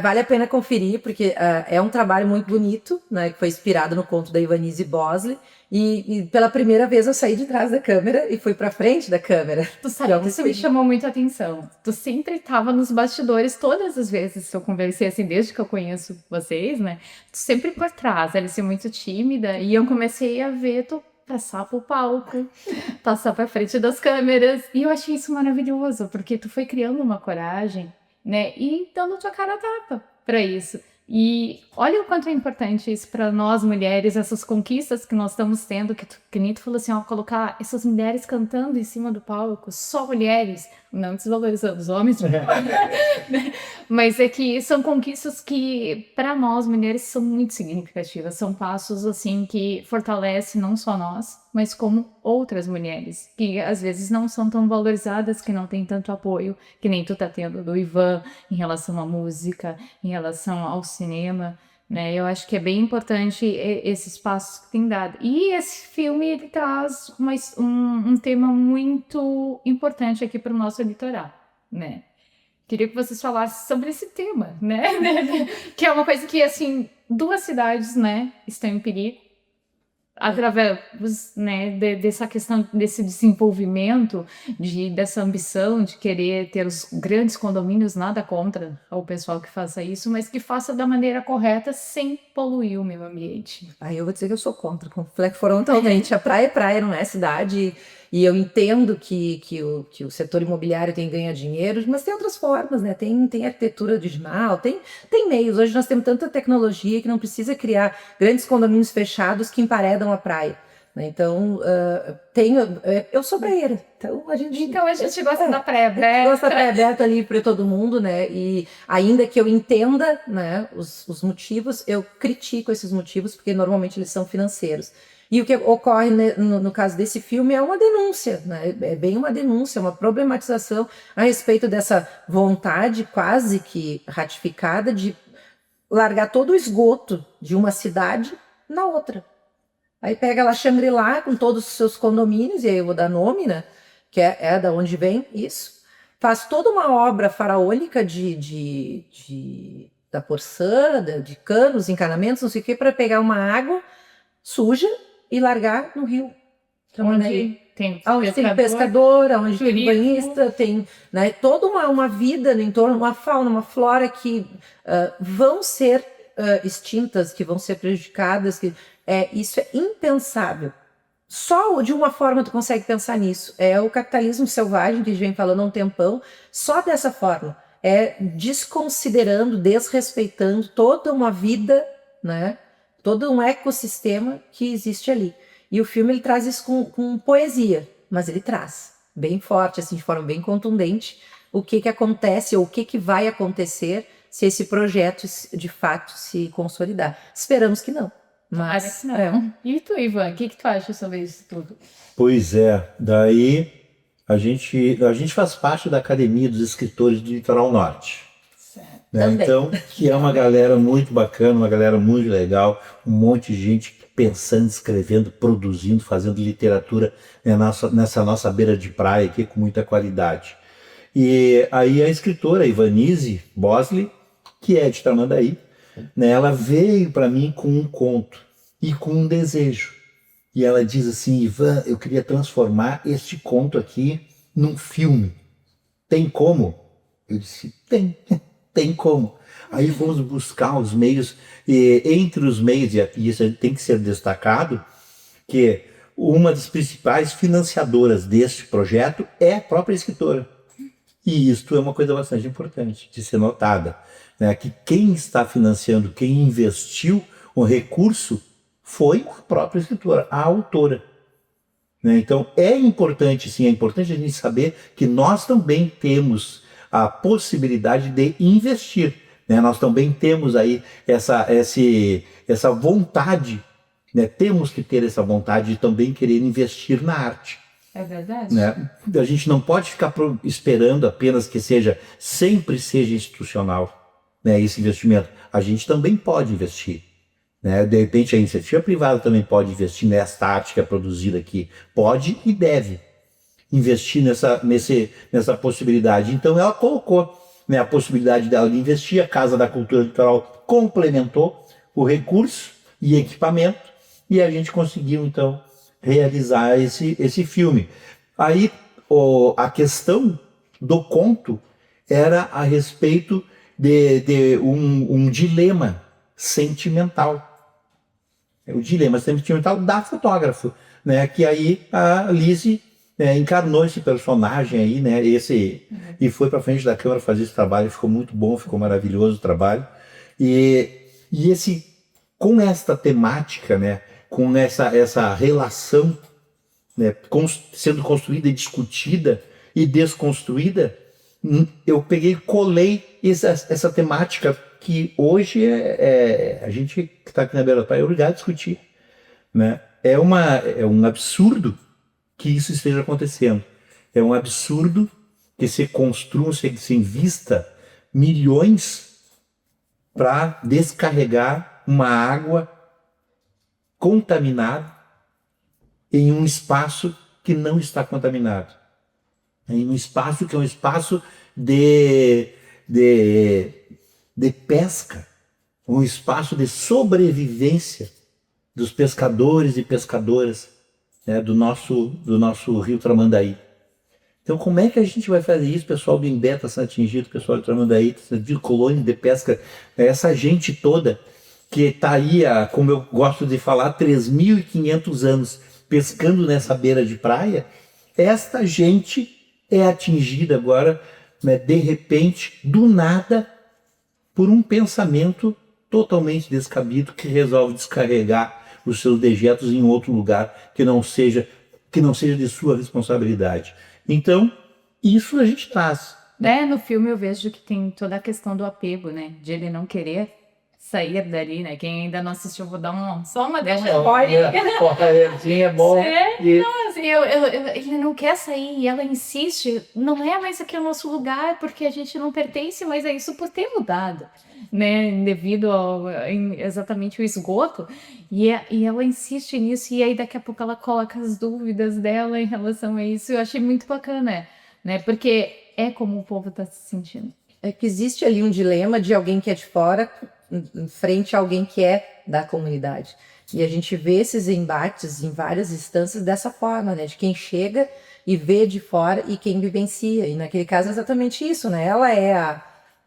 Vale a pena conferir, porque é um trabalho muito bonito, né? Que foi inspirado no conto da Ivanise Bosley. E pela primeira vez eu saí de trás da câmera e fui pra frente da câmera. Tu sabe que isso me chamou muito a atenção. Tu sempre tava nos bastidores, todas as vezes que eu conversei, assim, desde que eu conheço vocês, né? Tu sempre por trás, ela é muito tímida. E eu comecei a ver tu passar pro palco, passar pra frente das câmeras. E eu achei isso maravilhoso, porque tu foi criando uma coragem, né? E dando tua cara a tapa pra isso. E olha o quanto é importante isso para nós mulheres, essas conquistas que nós estamos tendo, que nem tu falou assim, ó, colocar essas mulheres cantando em cima do palco, só mulheres, não desvalorizando os homens, mas é que são conquistas que para nós mulheres são muito significativas, são passos assim que fortalecem não só nós, mas como outras mulheres, que às vezes não são tão valorizadas, que não têm tanto apoio, que nem tu tá tendo do Ivan em relação à música, em relação ao cinema, né? Eu acho que é bem importante esses passos que tem dado. E esse filme, ele traz um tema muito importante aqui para o nosso litoral, né? Queria que vocês falassem sobre esse tema, né? Que é uma coisa que, assim, 2 cidades, né, estão em perigo. através, né, dessa questão, desse desenvolvimento, dessa ambição de querer ter os grandes condomínios, nada contra o pessoal que faça isso, mas que faça da maneira correta sem poluir o meio ambiente. Aí eu vou dizer que eu sou contra, frontalmente. A praia é praia, não é cidade. E eu entendo que o setor imobiliário tem ganha dinheiro, mas tem outras formas, né? Tem arquitetura original, tem meios. Hoje nós temos tanta tecnologia que não precisa criar grandes condomínios fechados que emparedam a praia, né? Então, eu sou praieira. Então a gente gosta da praia aberta. Gosta da praia aberta ali para todo mundo, né? E ainda que eu entenda, né, os motivos, eu critico esses motivos, porque normalmente eles são financeiros. E o que ocorre no caso desse filme é uma denúncia, né? É bem uma denúncia, uma problematização a respeito dessa vontade quase que ratificada de largar todo o esgoto de uma cidade na outra. Aí pega lá Shangri-La com todos os seus condomínios, e aí eu vou dar nome, né? Que é da onde vem isso. Faz toda uma obra faraônica da porçã, de canos, encanamentos, não sei o que, para pegar uma água suja e largar no rio. Onde tem pescador, onde tem turismo, banhista, tem, né, toda uma vida no entorno, uma fauna, uma flora que vão ser extintas, que vão ser prejudicadas. Isso é impensável. Só de uma forma tu consegue pensar nisso. É o capitalismo selvagem que a gente vem falando há um tempão. Só dessa forma. Desconsiderando, desrespeitando toda uma vida, né? Todo um ecossistema que existe ali. E o filme ele traz isso com poesia, mas ele traz bem forte, assim, de forma bem contundente, o que acontece ou o que vai acontecer se esse projeto de fato se consolidar. Esperamos que não. Mas não. E tu, Ivan, o que tu acha sobre isso tudo? Pois é, daí a gente faz parte da Academia dos Escritores do Litoral Norte. Né? Então, que é uma galera muito bacana, uma galera muito legal, um monte de gente pensando, escrevendo, produzindo, fazendo literatura, né, nessa nossa beira de praia aqui com muita qualidade. E aí a escritora Ivanise Bosley, que é de Tramandaí, né, ela veio para mim com um conto e com um desejo. E ela diz assim: Ivan, eu queria transformar este conto aqui num filme. Tem como? Eu disse: tem como. Aí vamos buscar os meios, e entre os meios, e isso tem que ser destacado, que uma das principais financiadoras deste projeto é a própria escritora. E isto é uma coisa bastante importante de ser notada, né? Que quem está financiando, quem investiu o recurso foi a própria escritora, a autora. Né? Então é importante, sim, é importante a gente saber que nós também temos a possibilidade de investir. Né? Nós também temos aí essa vontade, né? Temos que ter essa vontade de também querer investir na arte. É verdade. Né? A gente não pode ficar esperando apenas que sempre seja institucional, né, esse investimento. A gente também pode investir. Né? De repente a iniciativa privada também pode investir nesta arte que é produzida aqui. Pode e deve investir nessa possibilidade. Então ela colocou, né, a possibilidade dela de investir, a Casa da Cultura Litoral complementou o recurso e equipamento, e a gente conseguiu então realizar esse filme. Aí a questão do conto era a respeito de um dilema sentimental. O dilema sentimental da fotógrafo, né? Que aí a Lise encarnou esse personagem aí, né? E foi para frente da câmera fazer esse trabalho. Ficou muito bom, ficou maravilhoso o trabalho. E com esta temática, né? Com essa relação, né, sendo construída e discutida e desconstruída, eu colei essa temática que hoje a gente que está aqui na beira da praia é obrigado a discutir. Né? É um absurdo que isso esteja acontecendo. É um absurdo que se construam, se invista milhões para descarregar uma água contaminado em um espaço que não está contaminado, em um espaço que é um espaço de pesca, um espaço de sobrevivência dos pescadores e pescadoras, né, do nosso rio Tramandaí. Então, como é que a gente vai fazer isso? O pessoal do Imbé está sendo atingido, o pessoal do Tramandaí está sendo atingido, colônia de pesca, essa gente toda que está aí, como eu gosto de falar, 3.500 anos pescando nessa beira de praia, esta gente é atingida agora, né, de repente, do nada, por um pensamento totalmente descabido que resolve descarregar os seus dejetos em outro lugar que não seja de sua responsabilidade. Então, isso a gente traz. No filme eu vejo que tem toda a questão do apego, né? De ele não querer sair dali, né? Quem ainda não assistiu, vou dar só uma deixa. É bom. Não, assim, ele não quer sair e ela insiste. Não é mais aqui o nosso lugar, porque a gente não pertence mais a isso por ter mudado, né? Devido exatamente o esgoto. E ela insiste nisso, e aí daqui a pouco ela coloca as dúvidas dela em relação a isso. Eu achei muito bacana, né? Porque é como o povo está se sentindo. É que existe ali um dilema de alguém que é de fora em frente a alguém que é da comunidade. E a gente vê esses embates em várias instâncias dessa forma, né? De quem chega e vê de fora e quem vivencia. E naquele caso é exatamente isso, né? Ela é a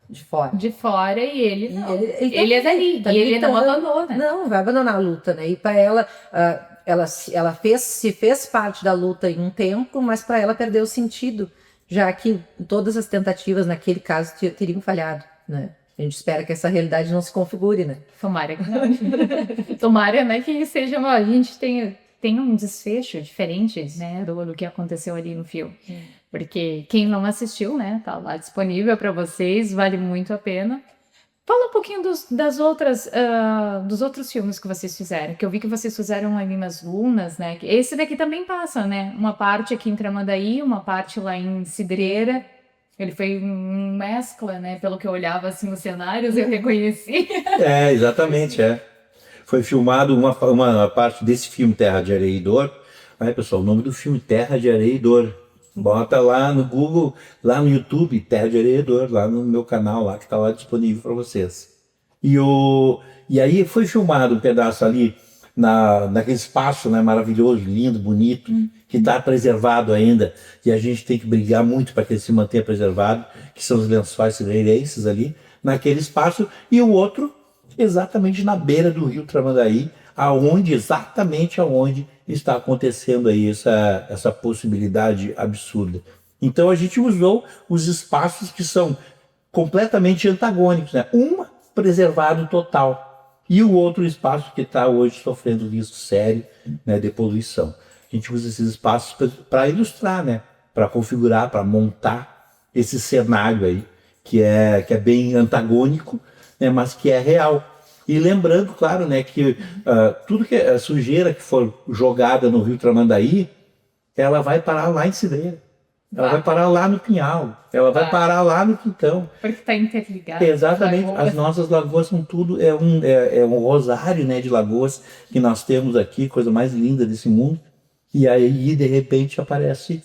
de fora. De fora e ele não. Ele é dali. tá E ele não gritando. abandonou, né? Não, vai abandonar a luta, né? E para ela, ela fez parte da luta em um tempo, mas para ela perdeu o sentido, já que todas as tentativas naquele caso teriam falhado, né? A gente espera que essa realidade não se configure, né? Tomara que não. Tomara, né, que seja a gente tenha um desfecho diferente, né, do que aconteceu ali no filme. Porque quem não assistiu, né, tá lá disponível para vocês, vale muito a pena. Fala um pouquinho dos outros filmes que vocês fizeram, que eu vi que vocês fizeram ali nas Lunas, né? Esse daqui também passa, né? Uma parte aqui em Tramandaí, uma parte lá em Cidreira. Ele foi mescla, né? Pelo que eu olhava assim os cenários, eu reconheci. Exatamente, Foi filmado uma parte desse filme Terra de Areia e Dor. Aí, pessoal, o nome do filme Terra de Areia e Dor. Bota lá no Google, lá no YouTube, Terra de Areia e Dor, lá no meu canal, lá que está lá disponível para vocês. E aí foi filmado um pedaço ali naquele espaço, né, maravilhoso, lindo, bonito, que está preservado ainda, e a gente tem que brigar muito para que ele se mantenha preservado, que são os lençóis cidreirenses ali, naquele espaço, e o outro exatamente na beira do rio Tramandaí, exatamente aonde está acontecendo aí essa possibilidade absurda. Então a gente usou os espaços que são completamente antagônicos, né? Um preservado total, e o outro espaço que está hoje sofrendo risco sério, né, de poluição. A gente usa esses espaços para ilustrar, né, para configurar, para montar esse cenário aí, que é bem antagônico, né, mas que é real. E lembrando, claro, né, que tudo que é sujeira que for jogada no rio Tramandaí, ela vai parar lá em Cidreira. Ela vai parar lá no Pinhal, ela vai parar lá no Quintão. Porque está interligado. Exatamente, as nossas lagoas são tudo, é um rosário, né, de lagoas que nós temos aqui, coisa mais linda desse mundo. E aí, de repente, aparece,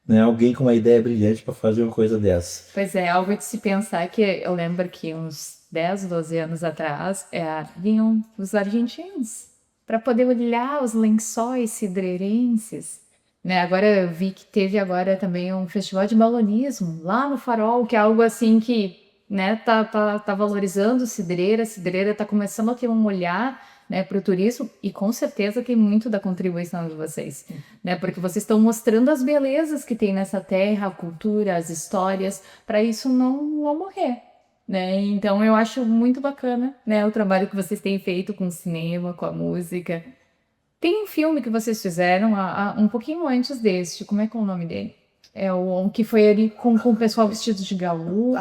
né, alguém com uma ideia brilhante para fazer uma coisa dessa. Pois é, algo de se pensar que eu lembro que uns 10, 12 anos atrás, vinham os argentinos para poder olhar os lençóis cidreirenses. Né, agora eu vi que teve agora também um festival de balonismo lá no Farol, que é algo assim que, né, tá valorizando Cidreira. Cidreira tá começando a ter um olhar, né, para o turismo, e com certeza tem muito da contribuição de vocês, né, porque vocês estão mostrando as belezas que tem nessa terra, a cultura, as histórias, para isso não morrer. Né? Então eu acho muito bacana, né, o trabalho que vocês têm feito com o cinema, com a música. Tem um filme que vocês fizeram um pouquinho antes deste, como é que é o nome dele? É o que foi ali com o pessoal vestido de gaúcho.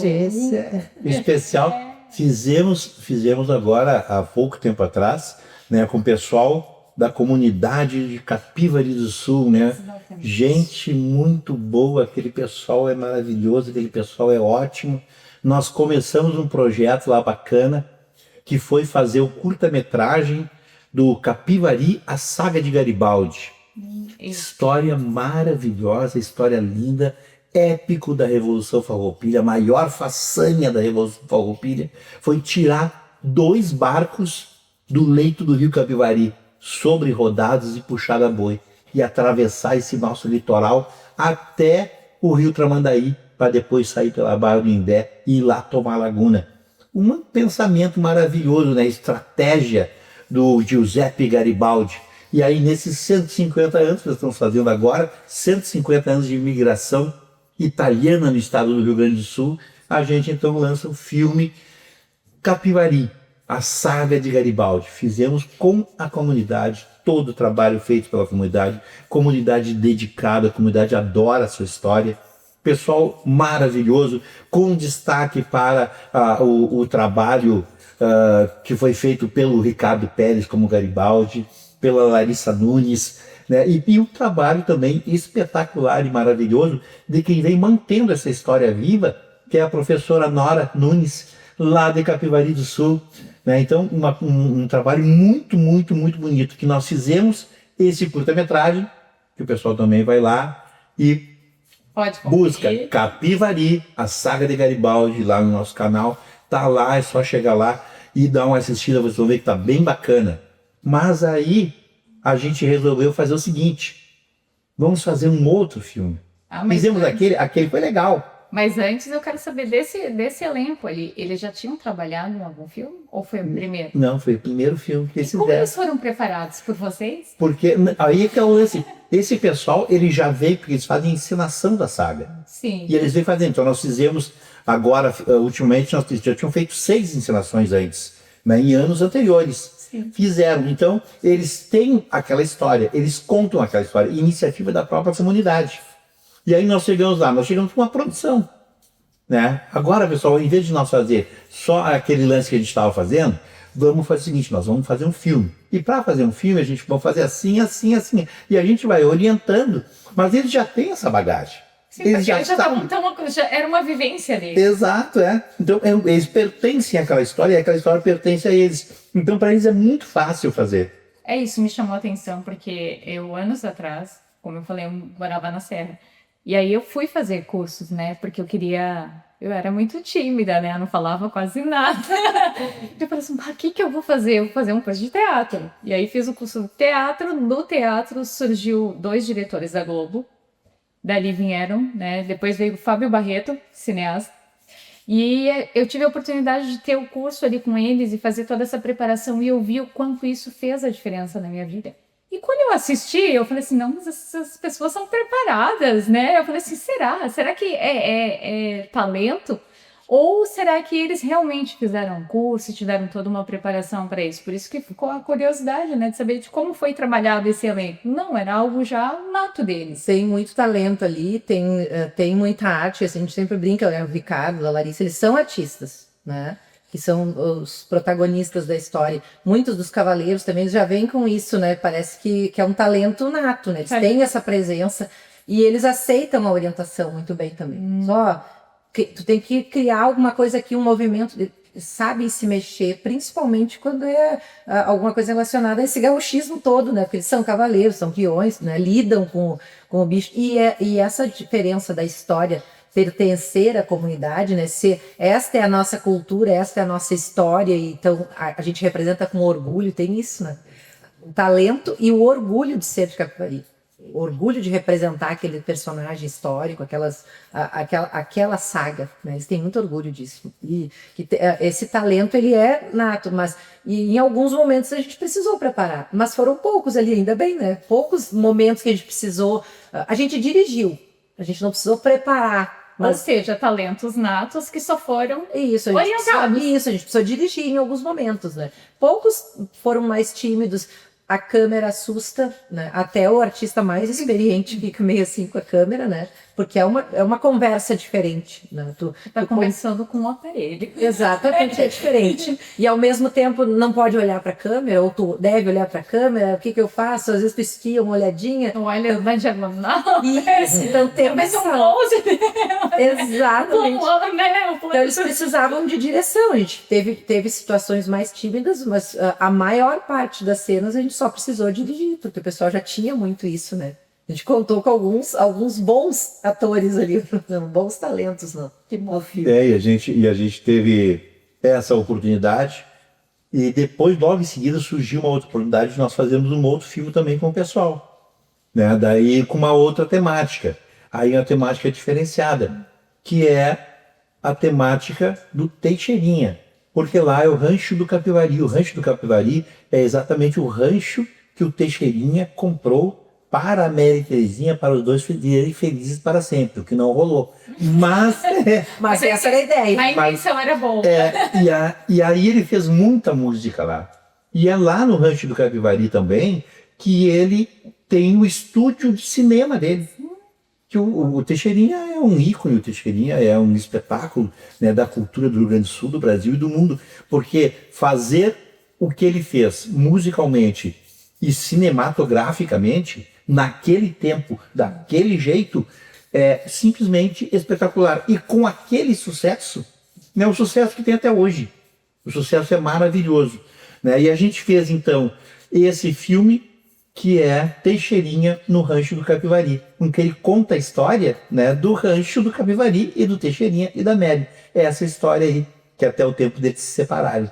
Esse. Especial, fizemos agora, há pouco tempo atrás, né, com o pessoal da comunidade de Capivari do Sul, né? Exatamente. Gente muito boa, aquele pessoal é maravilhoso, aquele pessoal é ótimo. Nós começamos um projeto lá bacana, que foi fazer o curta-metragem do Capivari, a Saga de Garibaldi. História maravilhosa, história linda, épico da Revolução Farroupilha, a maior façanha da Revolução Farroupilha foi tirar 2 barcos do leito do rio Capivari, sobre rodados e puxar a boi, e atravessar esse nosso litoral até o rio Tramandaí, para depois sair pela Barra do Imbé e ir lá tomar a laguna. Um pensamento maravilhoso, né? Estratégia do Giuseppe Garibaldi. E aí, nesses 150 anos que nós estamos fazendo agora, 150 anos de imigração italiana no estado do Rio Grande do Sul, a gente então lança o filme Capivari, a saga de Garibaldi. Fizemos com a comunidade, todo o trabalho feito pela comunidade dedicada, a comunidade adora a sua história. Pessoal maravilhoso, com destaque para o trabalho que foi feito pelo Ricardo Pérez como Garibaldi, pela Larissa Nunes, né? E um trabalho também espetacular e maravilhoso de quem vem mantendo essa história viva, que é a professora Nora Nunes, lá de Capivari do Sul. Né? Então, um trabalho muito, muito, muito bonito que nós fizemos, esse curta-metragem, que o pessoal também vai lá e Pode busca conferir. Capivari, a saga de Garibaldi, lá no nosso canal. Tá lá, é só chegar lá e dar uma assistida, vocês vão ver que tá bem bacana. Mas aí a gente resolveu fazer o seguinte: vamos fazer um outro filme. Mas Fizemos antes- aquele foi legal. Mas antes eu quero saber desse elenco ali. Eles já tinham trabalhado em algum filme? Ou foi o primeiro? Não, foi o primeiro filme que eles Como fizeram. eles foram preparados por vocês? Porque aí é que é o lance. Esse pessoal, ele já veio, porque eles fazem encenação da saga. Sim. E eles vêm fazendo. Então nós fizemos agora, ultimamente, nós já tínhamos feito 6 encenações antes, né, em anos anteriores. Sim. Fizeram. Então, eles têm aquela história, eles contam aquela história, iniciativa da própria comunidade. E aí nós chegamos lá, nós chegamos com uma produção. Né? Agora, pessoal, em vez de nós fazer só aquele lance que a gente estava fazendo, vamos fazer o seguinte: nós vamos fazer um filme. E para fazer um filme, a gente vai fazer assim, assim, assim. E a gente vai orientando, mas eles já têm essa bagagem. Sim, Eles porque já eles já estavam estavam. já era uma vivência deles. Exato, é. Então, eles pertencem àquela história e aquela história pertence a eles. Então, para eles é muito fácil fazer. É isso, me chamou a atenção, porque eu, anos atrás, como eu falei, eu morava na Serra. E aí eu fui fazer cursos, né? Porque eu era muito tímida, né? Eu não falava quase nada. Eu falei assim, o que eu vou fazer? Eu vou fazer um curso de teatro. E aí fiz o curso de teatro. No teatro surgiu 2 diretores da Globo. Dali vieram, né? Depois veio o Fábio Barreto, cineasta. E eu tive a oportunidade de ter o curso ali com eles e fazer toda essa preparação. E eu vi o quanto isso fez a diferença na minha vida. E quando eu assisti, eu falei assim, não, mas essas pessoas são preparadas, né? Eu falei assim, será? Será que é talento? Ou será que eles realmente fizeram um curso e tiveram toda uma preparação para isso? Por isso que ficou a curiosidade, né? De saber de como foi trabalhado esse elenco. Não, era algo já nato deles. Tem muito talento ali, tem muita arte, assim, a gente sempre brinca, né? O Ricardo, a Larissa, eles são artistas, né? Que são os protagonistas da história. Muitos dos cavaleiros também eles já vêm com isso, né? Parece que é um talento nato, né? Eles têm essa presença e eles aceitam a orientação muito bem também. Só que tu tem que criar alguma coisa aqui, um movimento, sabe se mexer, principalmente quando é alguma coisa relacionada a esse gauchismo todo, né? Porque eles são cavaleiros, são peões, né? Lidam com o bicho. E essa diferença da história, pertencer à comunidade, né? Esta é a nossa cultura, esta é a nossa história, então a gente representa com orgulho, tem isso, né? O talento e o orgulho de ser de Capivari. O orgulho de representar aquele personagem histórico, aquela saga, né? Eles têm muito orgulho disso. E esse talento, ele é nato, mas em alguns momentos a gente precisou preparar, mas foram poucos ali, ainda bem, né? Poucos momentos que a gente precisou. A gente dirigiu, a gente não precisou preparar. Ou seja, talentos natos que só foram Isso, a gente precisou dirigir em alguns momentos, né? Poucos foram mais tímidos, a câmera assusta, né? Até o artista mais experiente fica meio assim com a câmera, né? Porque é uma conversa diferente, né? Tu conversando com um aparelho. Exatamente, é diferente. E ao mesmo tempo não pode olhar para a câmera, ou tu deve olhar para a câmera, o que eu faço? Às vezes tu estia uma olhadinha. Olha, na diagonal. Isso, então tem Mas um close. Exatamente. Né? Então eles precisavam de direção. A gente teve situações mais tímidas, mas a maior parte das cenas a gente só precisou dirigir, porque o pessoal já tinha muito isso, né? A gente contou com alguns bons atores ali, bons talentos no filme. E a gente teve essa oportunidade E depois, logo em seguida, surgiu uma outra oportunidade de nós fazermos um outro filme também com o pessoal, né? Daí com uma outra temática. Aí a temática diferenciada, que é a temática do Teixeirinha. Porque lá é o Rancho do Capivari. O Rancho do Capivari é exatamente o rancho que o Teixeirinha comprou para a Mary Terezinha, para os dois viverem felizes para sempre, o que não rolou. Mas... Mas essa era a ideia. A intenção era boa. e aí ele fez muita música lá. E é lá no Rancho do Capivari também que ele tem o estúdio de cinema dele. Que o Teixeirinha é um ícone, o Teixeirinha é um espetáculo, né, da cultura do Rio Grande do Sul, do Brasil e do mundo. Porque fazer o que ele fez musicalmente e cinematograficamente, naquele tempo, daquele jeito, é simplesmente espetacular. E com aquele sucesso, né, o sucesso que tem até hoje. O sucesso é maravilhoso, né? E a gente fez, então, esse filme que é Teixeirinha no Rancho do Capivari, em que ele conta a história, né, do Rancho do Capivari e do Teixeirinha e da Mary. É essa história aí, que até o tempo deles se separarem,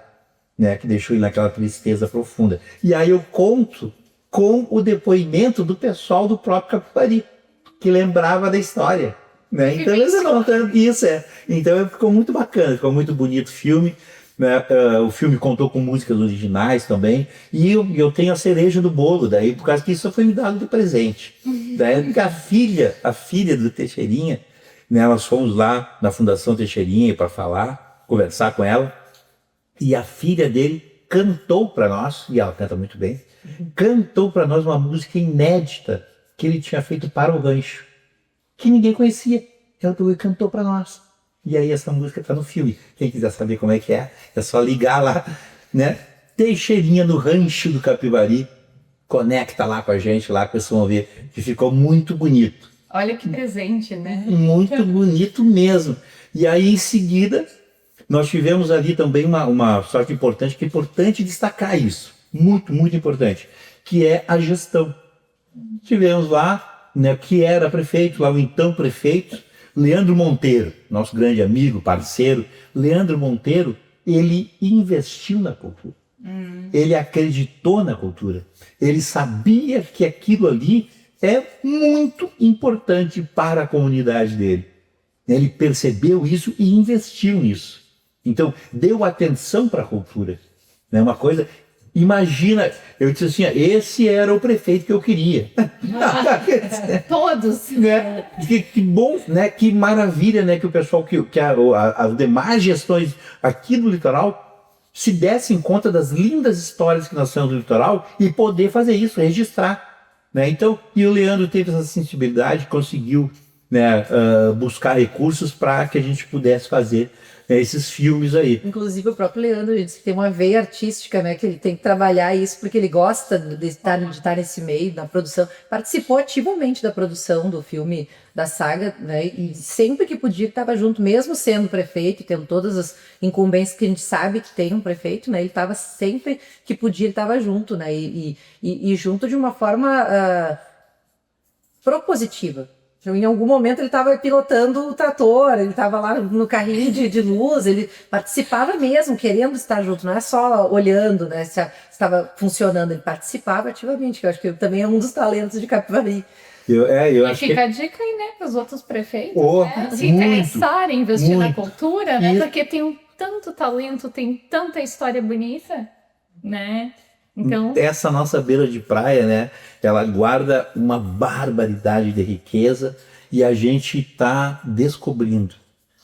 né, que deixou ele naquela tristeza profunda. E aí eu conto com o depoimento do pessoal do próprio Capivari, que lembrava da história, né? Então eles contando isso, Então ficou muito bacana, ficou muito bonito o filme, né? O filme contou com músicas originais também, e eu tenho a cereja do bolo daí, por causa que isso foi me dado de presente. Daí porque a filha do Teixeirinha, né, nós fomos lá na Fundação Teixeirinha para falar, conversar com ela, e a filha dele cantou para nós, e ela canta muito bem, cantou para nós uma música inédita que ele tinha feito para o rancho, que ninguém conhecia. Ela pegou e cantou para nós. E aí essa música está no filme. Quem quiser saber como é que é só ligar lá, né? Teixeirinha no Rancho do Capivari. Conecta lá com a gente, lá que vocês vão ver, que ficou muito bonito. Olha que presente, né? Muito bonito mesmo. E aí em seguida, nós tivemos ali também uma sorte importante, que é importante destacar isso. Muito, muito importante. Que é a gestão. Tivemos lá, né, que era prefeito, lá o então prefeito, Leandro Monteiro, nosso grande amigo, parceiro. Leandro Monteiro, ele investiu na cultura. Ele acreditou na cultura. Ele sabia que aquilo ali é muito importante para a comunidade dele. Ele percebeu isso e investiu nisso. Então, deu atenção para a cultura. Né? Uma coisa... Imagina, eu disse assim, esse era o prefeito que eu queria. Todos. Né? Que bom, né? Que maravilha, né? Que o pessoal, que as demais gestões aqui do litoral se dessem conta das lindas histórias que nós temos no litoral e poder fazer isso, registrar. Né? Então, e o Leandro teve essa sensibilidade, conseguiu, né, buscar recursos para que a gente pudesse fazer esses filmes aí. Inclusive o próprio Leandro disse que tem uma veia artística, né, que ele tem que trabalhar isso porque ele gosta de estar nesse meio, da produção, participou ativamente da produção do filme, da saga, né, e sempre que podia estava junto, mesmo sendo prefeito, tendo todas as incumbências que a gente sabe que tem um prefeito, né, ele estava sempre que podia, ele estava junto, né, e junto de uma forma propositiva. Em algum momento ele estava pilotando o trator, ele estava lá no carrinho de luz, ele participava mesmo, querendo estar junto, não é só olhando, né, se estava funcionando, ele participava ativamente, que eu acho que também é um dos talentos de Capivari. Eu E acho fica que... a dica aí, né, para os outros prefeitos, Oh, né, se muito, interessarem em investir na muito. cultura, né, Isso. porque tem tanto talento, tem tanta história bonita, né, então... Essa nossa beira de praia, né, ela guarda uma barbaridade de riqueza e a gente está descobrindo.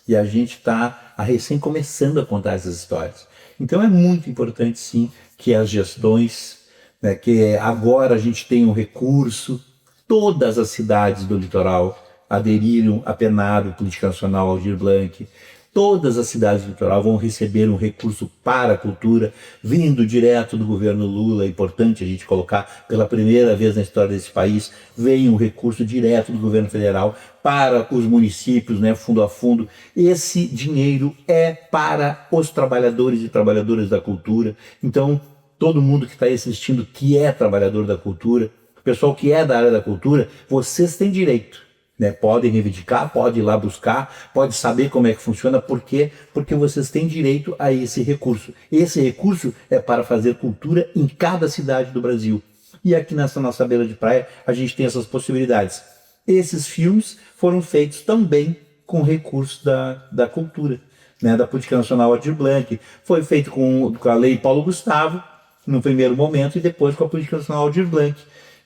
E a gente está recém começando a contar essas histórias. Então é muito importante, sim, que as gestões, né, que agora a gente tem um recurso, todas as cidades do litoral aderiram a Plenário Política Nacional Aldir Blanc. Todas as cidades do litoral vão receber um recurso para a cultura, vindo direto do governo Lula. É importante a gente colocar, pela primeira vez na história desse país, veio um recurso direto do governo federal para os municípios, né, fundo a fundo. Esse dinheiro é para os trabalhadores e trabalhadoras da cultura. Então, todo mundo que está aí assistindo, que é trabalhador da cultura, o pessoal que é da área da cultura, vocês têm direito. né? Podem reivindicar, pode ir lá buscar, pode saber como é que funciona, por quê? Porque vocês têm direito a esse recurso. Esse recurso é para fazer cultura em cada cidade do Brasil. E aqui nessa nossa beira de praia a gente tem essas possibilidades. Esses filmes foram feitos também com recursos da cultura, né? Da Política Nacional Aldir Blanc. Foi feito com a Lei Paulo Gustavo, no primeiro momento, e depois com a Política Nacional Aldir Blanc,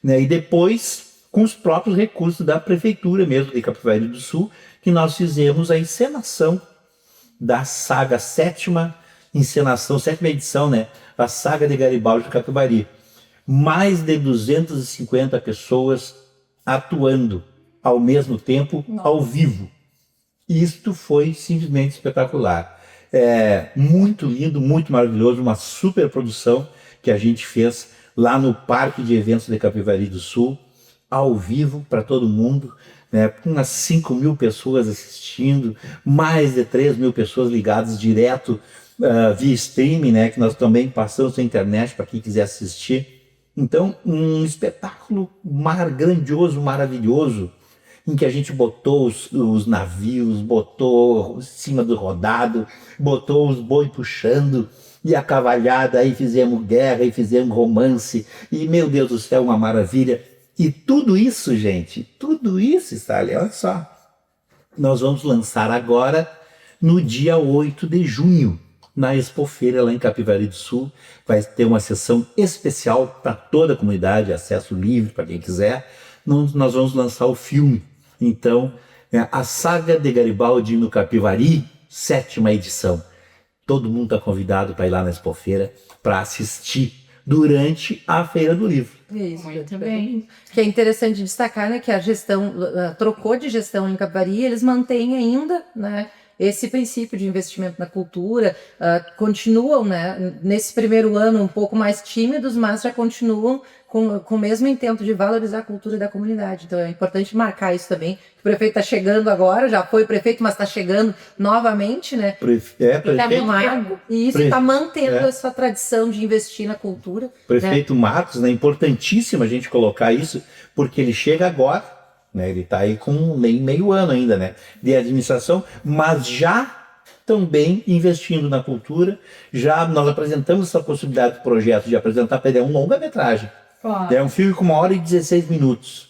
né? E depois com os próprios recursos da Prefeitura mesmo de Capivari do Sul, que nós fizemos a encenação da saga sétima edição, né? A saga de Garibaldi de Capivari. Mais de 250 pessoas atuando ao mesmo tempo, ao vivo. Isto foi simplesmente espetacular. Muito lindo, muito maravilhoso, uma super produção que a gente fez lá no Parque de Eventos de Capivari do Sul, ao vivo para todo mundo, né, com umas 5.000 pessoas assistindo, mais de 3.000 pessoas ligadas direto via streaming, né, que nós também passamos na internet para quem quiser assistir. Então, um espetáculo grandioso, maravilhoso, em que a gente botou os navios, botou em cima do rodado, botou os boi puxando, e a cavalhada, aí fizemos guerra, e fizemos romance, e meu Deus do céu, uma maravilha. E tudo isso, gente, tudo isso está ali, olha só. Nós vamos lançar agora, no dia 8 de junho, na Expofeira, lá em Capivari do Sul. Vai ter uma sessão especial para toda a comunidade, acesso livre para quem quiser. Nós vamos lançar o filme. Então, a Saga de Garibaldi no Capivari, 7ª edição. Todo mundo está convidado para ir lá na Expofeira para assistir durante a Feira do Livro. Isso, Muito bem. que é interessante destacar, né, que a gestão trocou de gestão em Capivari e eles mantêm ainda, né, esse princípio de investimento na cultura, continuam, né, nesse primeiro ano um pouco mais tímidos, mas já continuam com o mesmo intento de valorizar a cultura da comunidade. Então é importante marcar isso também. O prefeito está chegando agora, já foi prefeito, mas está chegando novamente, né? Prefeito, E isso está mantendo essa tradição de investir na cultura. Prefeito, né? Marcos, né? Importantíssimo a gente colocar isso, porque ele chega agora, né? Ele está aí com meio ano ainda, né, de administração, mas já também investindo na cultura. Já nós apresentamos essa possibilidade do projeto de apresentar para ele um longa-metragem. É um filme com 1h16 minutos.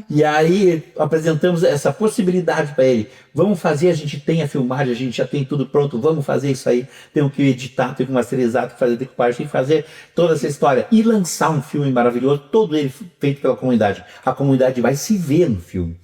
E aí apresentamos essa possibilidade para ele. Vamos fazer, a gente tem a filmagem, a gente já tem tudo pronto, vamos fazer isso aí. Tem que editar, tem que masterizar, tem que fazer decupagem, tem que fazer toda essa história. E lançar um filme maravilhoso, todo ele feito pela comunidade. A comunidade vai se ver no filme,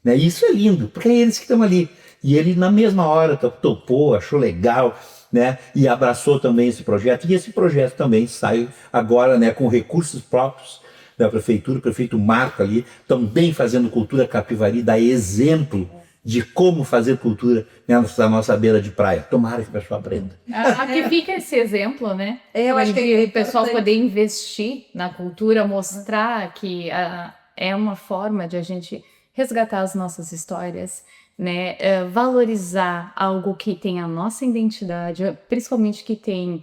né? E isso é lindo, porque é eles que estão ali. E ele na mesma hora topou, achou legal, né? E abraçou também esse projeto. E esse projeto também sai agora, né, com recursos próprios da prefeitura. O prefeito Marco ali também fazendo cultura. Capivari dá exemplo de como fazer cultura nessa nossa beira de praia. Tomara que o pessoal aprenda. Aqui fica esse exemplo, né? Eu acho que o pessoal poder investir na cultura, mostrar que é uma forma de a gente resgatar as nossas histórias, né? Valorizar algo que tem a nossa identidade, principalmente que tem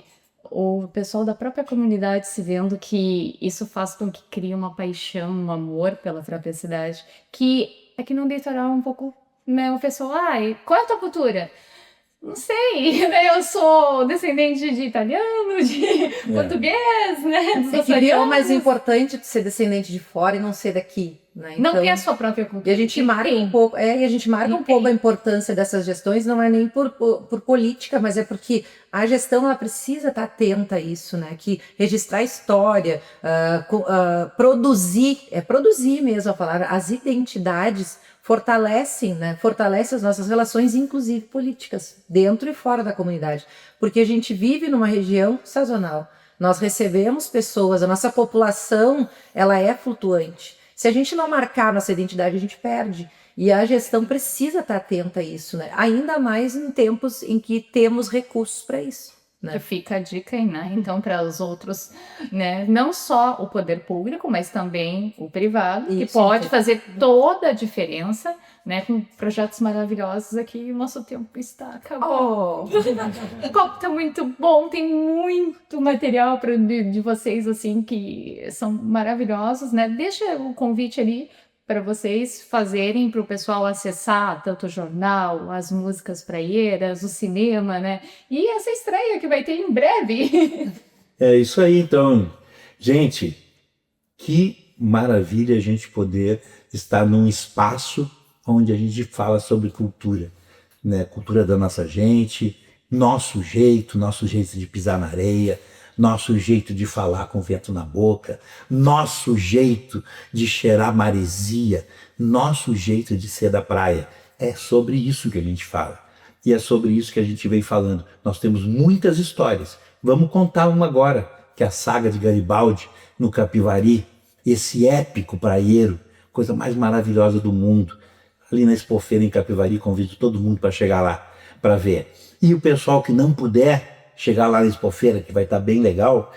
o pessoal da própria comunidade se vendo, que isso faz com que crie uma paixão, um amor pela própria cidade, que aqui no litoral é um pouco, né, o pessoal, qual é a tua cultura? Não sei, né? Eu sou descendente de italiano, de português, né? E é o mais importante de ser descendente de fora e não ser daqui, né? Não Então, tem a sua própria cultura. E a gente marca um pouco, um pouco a importância dessas gestões, não é nem por política, mas é porque a gestão ela precisa estar atenta a isso, né? Que registrar a história, produzir mesmo a palavra, as identidades fortalecem, né? Fortalece as nossas relações, inclusive políticas, dentro e fora da comunidade, porque a gente vive numa região sazonal. Nós recebemos pessoas, a nossa população, ela é flutuante. Se a gente não marcar nossa identidade, a gente perde. E a gestão precisa estar atenta a isso, né? Ainda mais em tempos em que temos recursos para isso, né? Fica a dica aí, né? Então, para os outros, né? Não só o poder público, mas também o privado, que pode fazer toda a diferença, né? Com projetos maravilhosos aqui. O nosso tempo está acabando. O copo tá muito bom, tem muito material de vocês, assim, que são maravilhosos, né? Deixa o convite ali para vocês fazerem, para o pessoal acessar tanto o jornal, as músicas praieiras, o cinema, né? E essa estreia que vai ter em breve. É isso aí, então. Gente, que maravilha a gente poder estar num espaço onde a gente fala sobre cultura, né? Cultura da nossa gente, nosso jeito de pisar na areia, nosso jeito de falar com o vento na boca, nosso jeito de cheirar maresia, nosso jeito de ser da praia. É sobre isso que a gente fala. E é sobre isso que a gente vem falando. Nós temos muitas histórias. Vamos contar uma agora, que é a saga de Garibaldi no Capivari, esse épico praieiro, coisa mais maravilhosa do mundo. Ali na Expofeira em Capivari, convido todo mundo para chegar lá, para ver. E o pessoal que não puder chegar lá na Expofeira, que vai estar bem legal,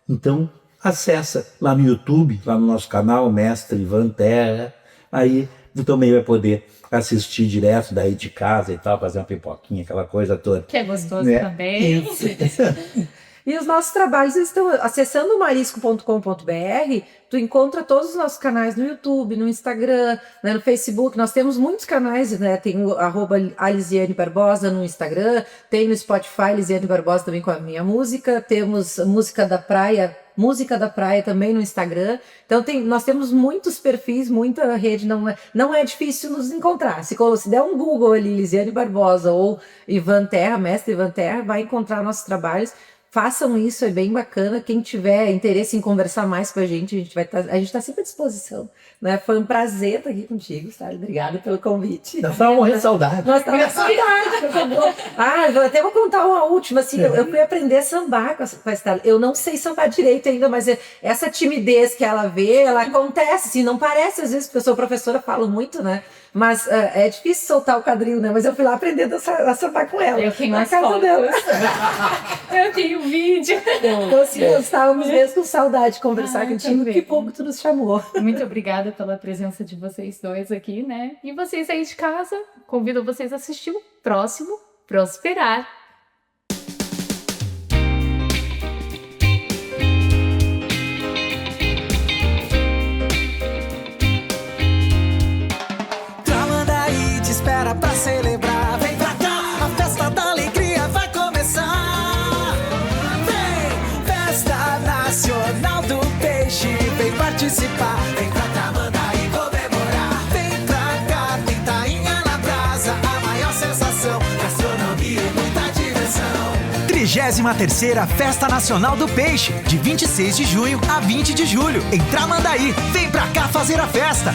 então acessa lá no YouTube, lá no nosso canal, Mestre Ivan Terra, aí também vai poder assistir direto daí de casa e tal, fazer uma pipoquinha, aquela coisa toda. Que é gostoso Né? também. Isso. E os nossos trabalhos estão acessando marisco.com.br, tu encontra todos os nossos canais no YouTube, no Instagram, né, no Facebook. Nós temos muitos canais, né? Tem o @Alisiane Barbosa no Instagram, tem no Spotify Lisiane Barbosa também com a minha música, temos Música da Praia também no Instagram. Então nós temos muitos perfis, muita rede, não é difícil nos encontrar. Se der um Google ali, Lisiane Barbosa ou Ivan Terra, Mestre Ivan Terra, vai encontrar nossos trabalhos. Façam isso, é bem bacana. Quem tiver interesse em conversar mais com a gente gente está sempre à disposição. Né? Foi um prazer estar aqui contigo, Sara. Obrigada pelo convite. Nós estávamos morrendo de saudade. Nós estávamos com saudade. Eu até vou contar uma última. Assim, eu fui aprender a sambar com a Sara. Eu não sei sambar direito ainda, mas essa timidez que ela vê, ela acontece. Assim, não parece, às vezes, porque eu sou professora, falo muito, né? Mas é difícil soltar o quadril, né? Mas eu fui lá aprender a sambar com ela. Eu tenho na as casa fotos. dela. Eu tenho vídeo. Então, assim, nós estávamos mesmo com saudade de conversar contigo. também. Que pouco tu nos chamou. Muito obrigada pela presença de vocês dois aqui, né? E vocês aí de casa, convido vocês a assistir o próximo Prosperar. Tramandaí te espera pra celebrar. Vem pra cá, a festa da alegria vai começar. Vem, Festa Nacional do Peixe, vem participar. Vem pra Tramandaí comemorar. Vem pra cá, tem tainha na brasa, a maior sensação, gastronomia e muita diversão. 33ª Festa Nacional do Peixe, de 26 de junho a 20 de julho, em Tramandaí. Vem pra cá fazer a festa!